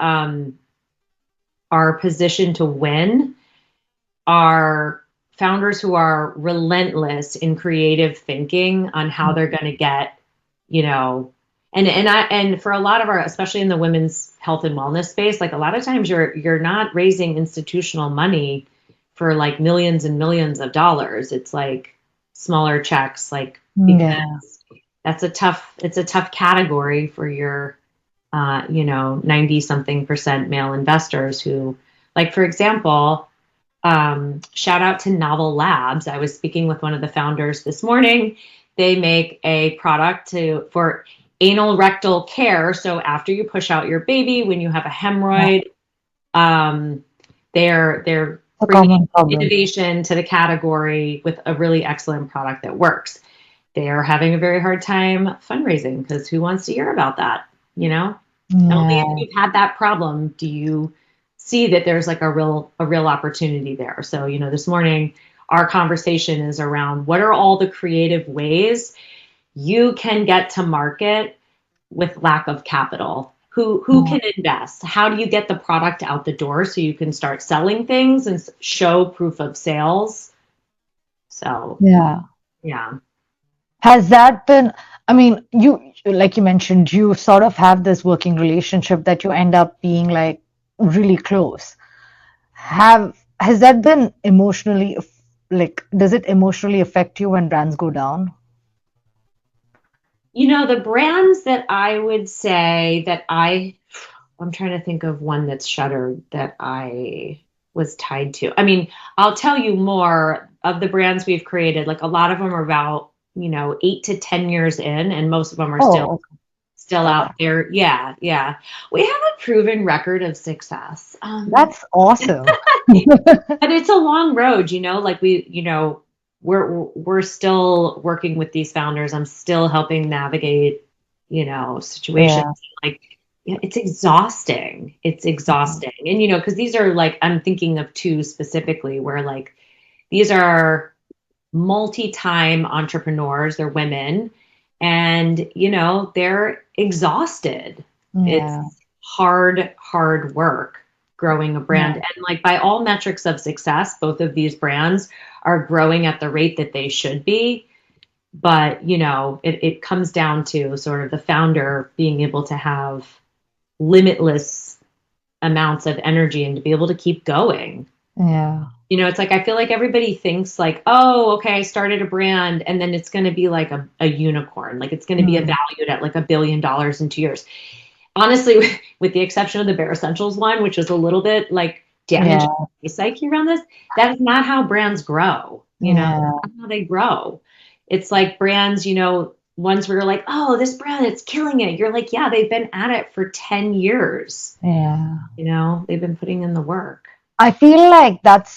are positioned to win are founders who are relentless in creative thinking on how they're going to get, you know, And for a lot of our, especially in the women's health and wellness space, like a lot of times you're not raising institutional money for like millions and millions of dollars. It's like smaller checks, like Yeah. because it's a tough category for your 90 something percent male investors who, like, for example, shout out to Novel Labs. I was speaking with one of the founders this morning. They make a product for anal rectal care. So after you push out your baby, when you have a Yeah. hemorrhoid, they're A bringing common problem. innovation to the category with a really excellent product that works. They are having a very hard time fundraising because who wants to hear about that? You know, only if Yeah. you've had that problem do you see that there's like a real opportunity there. So, this morning our conversation is around what are all the creative ways you can get to market with lack of capital. Who Yeah. can invest? How do you get the product out the door so you can start selling things and show proof of sales? So, Yeah. yeah. Has that been, I mean, like you mentioned, you sort of have this working relationship that you end up being like really close. Has that been emotionally, like, does it emotionally affect you when brands go down? The brands that I would say that I'm trying to think of one that's shuttered that I was tied to. I mean, I'll tell you more of the brands we've created. Like a lot of them are about, 8 to 10 years in, and most of them are still Oh, okay. still Okay. out there. Yeah, yeah. We have a proven record of success. That's awesome. But it's a long road, like we're still working with these founders. I'm still helping navigate, situations Yeah. like yeah, it's exhausting. It's exhausting. And because these are like I'm thinking of two specifically where like these are multi-time entrepreneurs, they're women, and they're exhausted. It's Yeah. hard work growing a brand. Yeah. And like by all metrics of success, both of these brands are growing at the rate that they should be. But it comes down to sort of the founder being able to have limitless amounts of energy and to be able to keep going. Yeah. It's like I feel like everybody thinks like, oh, okay, I started a brand and then it's going to be like a unicorn. Like it's going to be Mm. valued at like $1 billion in 2 years. Honestly, with the exception of the Bare Essentials one, which was a little bit like damaging Yeah. the psyche around this, that is not how brands grow. Yeah. That's not how they grow. It's like brands, ones where you're like, oh, this brand, it's killing it. You're like, yeah, they've been at it for 10 years. Yeah. They've been putting in the work. I feel like that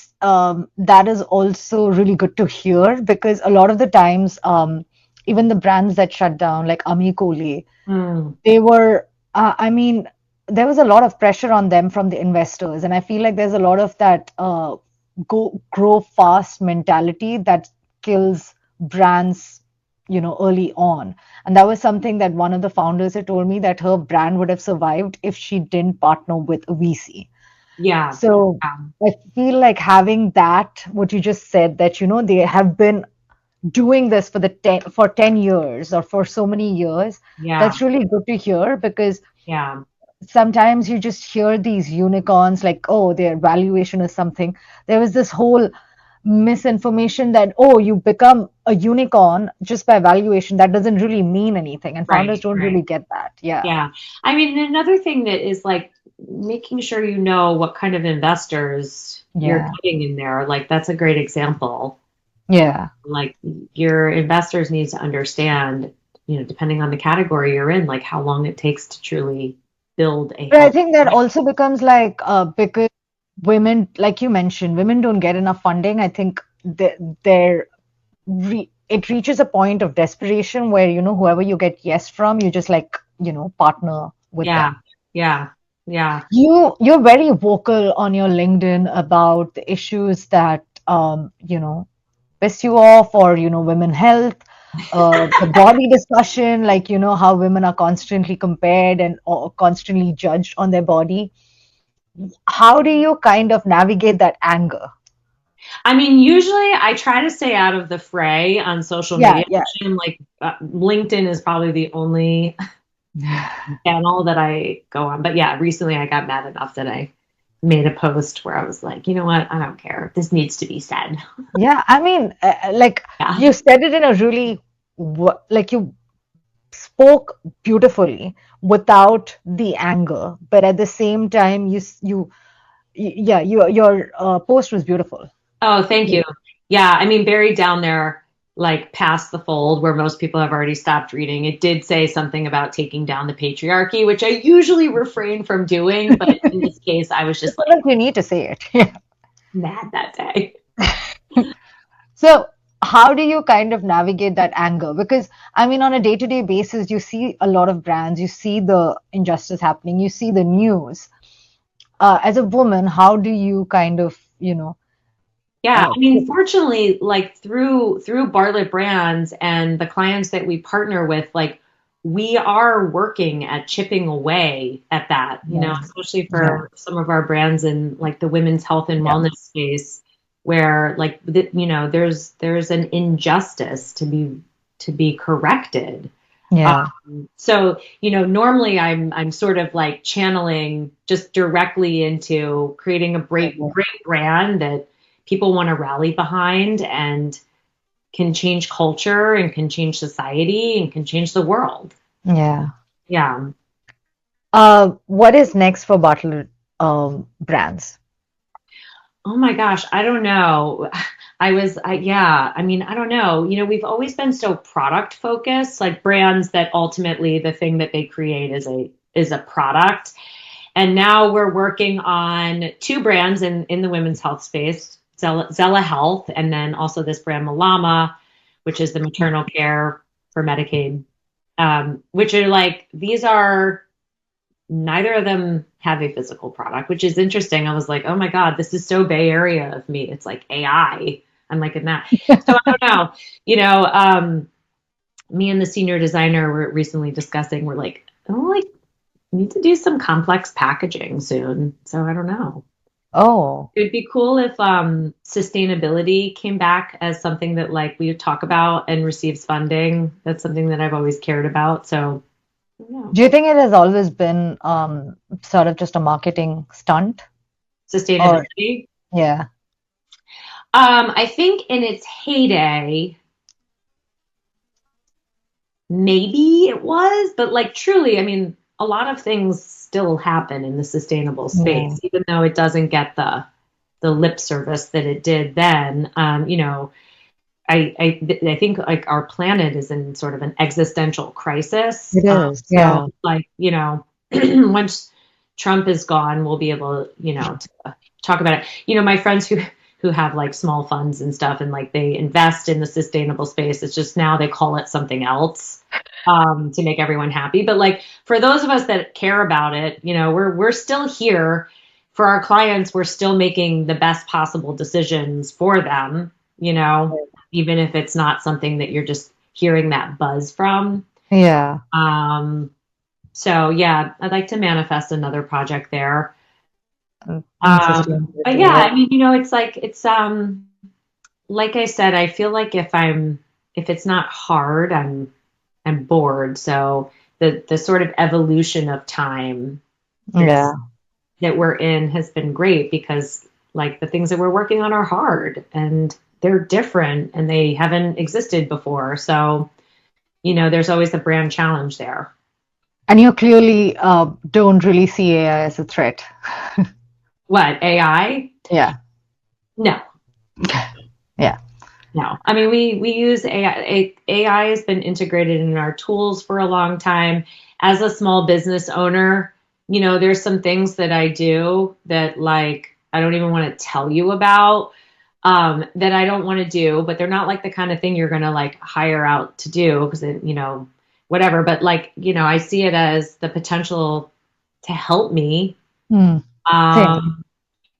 is also really good to hear because a lot of the times, even the brands that shut down, like Ami, Mm, they were, I mean, there was a lot of pressure on them from the investors, and I feel like there's a lot of that go grow fast mentality that kills brands, early on. And that was something that one of the founders had told me that her brand would have survived if she didn't partner with a VC. yeah. So Yeah. I feel like having that, what you just said, that they have been doing this for 10 years or for so many years, Yeah. that's really good to hear because Yeah. sometimes you just hear these unicorns like, oh, their valuation is something. There was this whole misinformation that, oh, you become a unicorn just by valuation. That doesn't really mean anything. And founders Right. don't Right. really get that. Yeah. Yeah. I mean, another thing that is like making sure you know what kind of investors you're Yeah. putting in there. Like that's a great example. Yeah. Like your investors need to understand, depending on the category you're in, like how long it takes to truly build a But I health. think that also becomes like because women, like you mentioned, women don't get enough funding. I think it reaches a point of desperation where whoever you get yes from, you just like partner with Yeah. them. Yeah. Yeah. You're very vocal on your LinkedIn about the issues that piss you off, or women health, the body discussion, like how women are constantly compared and or constantly judged on their body. How do you kind of navigate that anger? I mean, usually I try to stay out of the fray on social Yeah, media. yeah, Actually, I'm like LinkedIn is probably the only channel that I go on. But yeah, recently I got mad enough that I made a post where I was like, you know what? I don't care. This needs to be said. Yeah, I mean, like Yeah. you said it in a really, like you spoke beautifully without the anger, but at the same time, yeah, your post was beautiful. Oh, thank Yeah. you. Yeah, I mean, buried down there, like past the fold where most people have already stopped reading, it did say something about taking down the patriarchy, which I usually refrain from doing. But in this case, I was just like Sometimes you need to say it. Yeah. mad that day. So, how do you kind of navigate that anger? Because, I mean, on a day-to-day basis, you see a lot of brands, you see the injustice happening, you see the news. As a woman, how do you kind of, Yeah, uh, I mean, fortunately, like through Bartlett Brands and the clients that we partner with, like we are working at chipping away at that, yeah, especially yeah, for some of our brands in like the women's health and yeah, wellness space, where like there's an injustice to be corrected. yeah, So, normally I'm sort of like channeling just directly into creating a great brand that people want to rally behind and can change culture and can change society and can change the world. yeah. Yeah. What is next for Bottle brands? Oh my gosh, I don't know. Yeah, I mean, I don't know. We've always been so product focused, like brands that ultimately the thing that they create is a product. And now we're working on two brands in the women's health space, Zella Health, and then also this brand Malama, which is the maternal care for Medicaid, which are like, these are, neither of them have a physical product, which is interesting. I was like, oh my God, this is so Bay Area of me. It's like AI. I'm like in that. So I don't know. Me and the senior designer were recently discussing, we're like, oh, like, need to do some complex packaging soon. So I don't know. Oh, It'd be cool if sustainability came back as something that like we would talk about and receives funding. That's something that I've always cared about. So yeah. do you think it has always been sort of just a marketing stunt? Or, Sustainability. yeah, I think in its heyday, maybe it was, but like truly, I mean, a lot of things still happen in the sustainable yeah, space, even though it doesn't get the lip service that it did then. I think like our planet is in sort of an existential crisis. it is. So Yeah, like, once Trump is gone, we'll be able, to talk about it. My friends who have like small funds and stuff and like they invest in the sustainable space. It's just now they call it something else to make everyone happy. But like for those of us that care about it, we're still here for our clients. We're still making the best possible decisions for them, even if it's not something that you're just hearing that buzz from. yeah. Um, so yeah, I'd like to manifest another project there. But Sustainability, yeah, yeah. I mean, it's like like I said, I feel like if it's not hard, I'm bored. So the sort of evolution of time Yeah. that's that we're in has been great because like the things that we're working on are hard and they're different and they haven't existed before. So, there's always a brand challenge there. And you clearly don't really see AI as a threat. What, AI? Yeah. No, Yeah. no. I mean, we use AI. AI has been integrated in our tools for a long time. As a small business owner, there's some things that I do that like I don't even want to tell you about that I don't want to do, but they're not like the kind of thing you're going to like hire out to do because whatever. But like, I see it as the potential to help me. Hmm. Same. Um,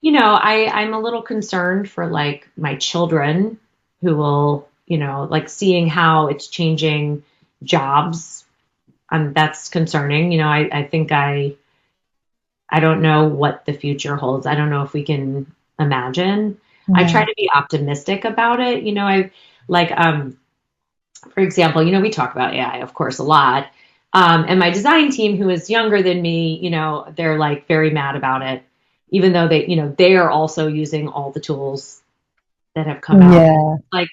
I'm a little concerned for like my children who will, like seeing how it's changing jobs. That's concerning. I think I don't know what the future holds. I don't know if we can imagine. I try Yeah. to be optimistic about it. I like, for example, we talk about AI, of course, a lot. And my design team, who is younger than me, they're like very mad about it, even though they are also using all the tools that have come out. Yeah. Like,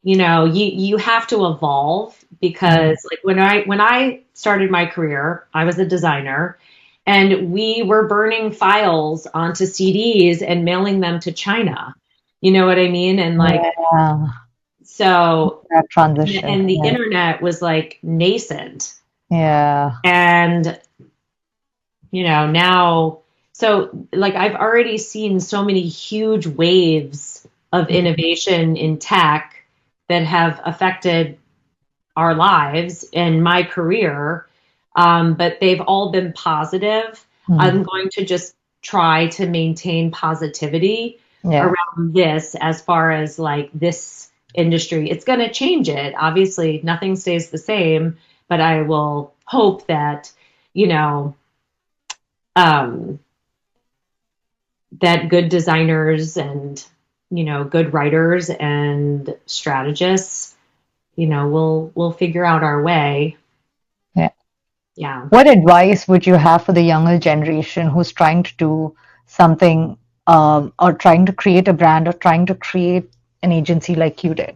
you have to evolve because like when I started my career, I was a designer and we were burning files onto CDs and mailing them to China. You know what I mean? And like, Yeah. so, That transition. and the Yeah. internet was like nascent. Yeah. And, now, so like I've already seen so many huge waves of innovation in tech that have affected our lives and my career, but they've all been positive. I'm going to just try to maintain positivity Yeah. around this as far as like this industry. It's going to change it. Obviously, nothing stays the same, but I will hope that, you know, um, that good designers and, good writers and strategists, we'll figure out our way. Yeah. Yeah. What advice would you have for the younger generation who's trying to do something, or trying to create a brand or trying to create an agency like you did?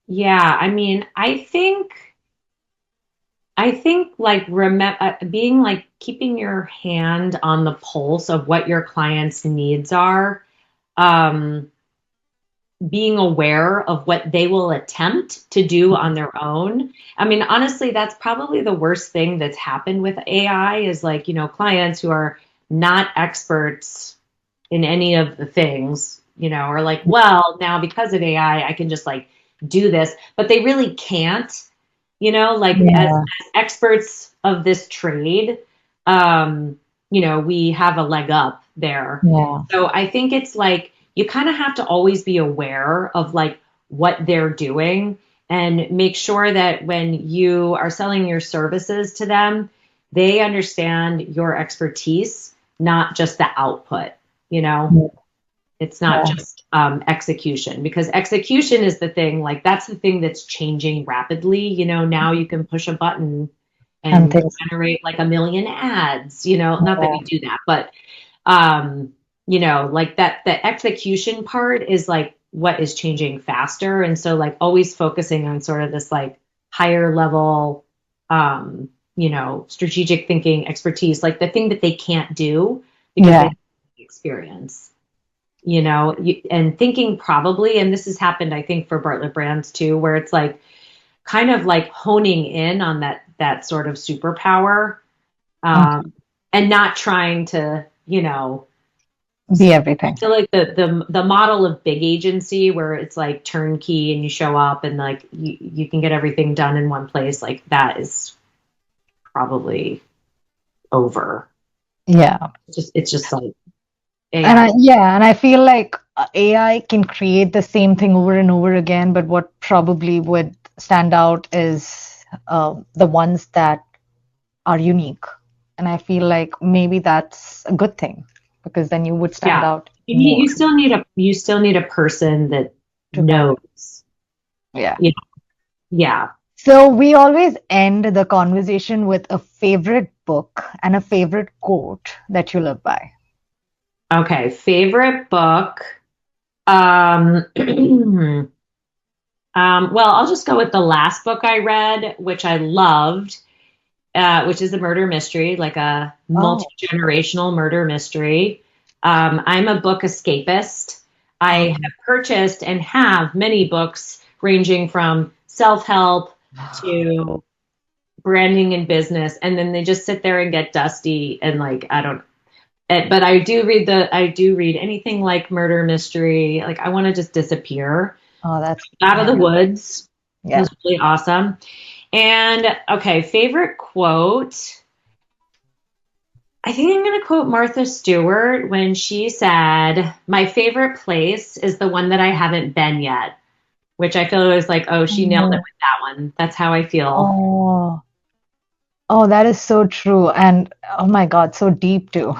Yeah, I mean, I think like being like keeping your hand on the pulse of what your clients' needs are, um, being aware of what they will attempt to do on their own. I mean, honestly, that's probably the worst thing that's happened with AI is like, clients who are not experts in any of the things, are like, well, now because of AI, I can just like do this, but they really can't, like Yeah. as experts of this trade, um, we have a leg up there. Yeah. So I think it's like you kind of have to always be aware of like what they're doing and make sure that when you are selling your services to them, they understand your expertise, not just the output, you know? Yeah. It's not just execution because execution is the thing, like that's the thing that's changing rapidly. Now you can push a button And and things. generate like a million ads, not that we Yeah. do that, but um, like that the execution part is like what is changing faster. And so like always focusing on sort of this like higher level, strategic thinking expertise, like the thing that they can't do because they Yeah. don't have the experience and thinking probably, and this has happened, I think, for Bartlett Brands too, where it's like kind of like honing in on that sort of superpower, Okay. and not trying to, Be everything. so like the model of big agency where it's like turnkey and you show up and like you can get everything done in one place, like that is probably over. Yeah. It's just like And AI. I feel like AI can create the same thing over and over again, but what probably would stand out is the ones that are unique. And I feel like maybe that's a good thing because then you would stand Yeah. out You need more you still need a person that to guide it. knows. Yeah. Yeah. Yeah. So we always end the conversation with a favorite book and a favorite quote that you live by. Okay. Favorite book. Um, well, I'll just go with the last book I read, which I loved, which is a murder mystery, like a Oh, multi-generational murder mystery. I'm a book escapist. I um, have purchased and have many books ranging from self-help to branding and business, and then they just sit there and get dusty and like I don't. But I do read anything like murder mystery. Like I want to just disappear oh, that's out of the yeah, woods. It yeah. was really awesome. And okay, favorite quote. I think I'm going to quote Martha Stewart when she said, "My favorite place is the one that I haven't been yet," which I feel was like, oh, she nailed it Oh, with that one. That's how I feel. oh, oh, that is so true. And oh my God, so deep too.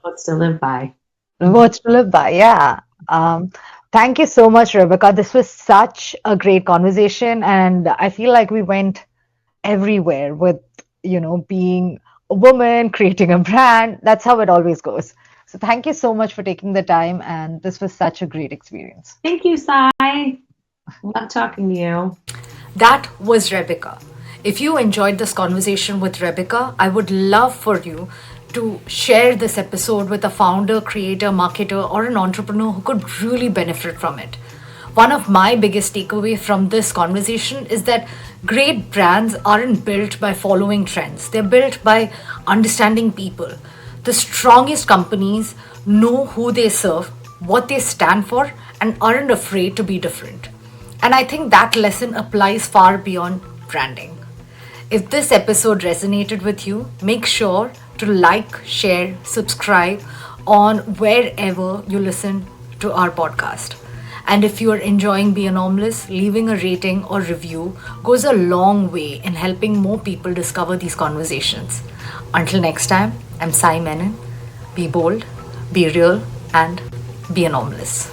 What's to live by? Words to live by, yeah. Um, Thank you so much, Rebecca. This was such a great conversation, and I feel like we went everywhere with, being a woman, creating a brand. That's how it always goes. So thank you so much for taking the time, and this was such a great experience. Thank you, Sai. Love talking to you. That was Rebecca. If you enjoyed this conversation with Rebecca, I would love for you to share this episode with a founder, creator, marketer, or an entrepreneur who could really benefit from it. One of my biggest takeaway from this conversation is that great brands aren't built by following trends. They're built by understanding people. The strongest companies know who they serve, what they stand for, and aren't afraid to be different. And I think that lesson applies far beyond branding. If this episode resonated with you, make sure to like, share, subscribe on wherever you listen to our podcast. And if you are enjoying Be Anomalous, leaving a rating or review goes a long way in helping more people discover these conversations. Until next time, I'm Sai Menon. Be bold, be real, and be anomalous.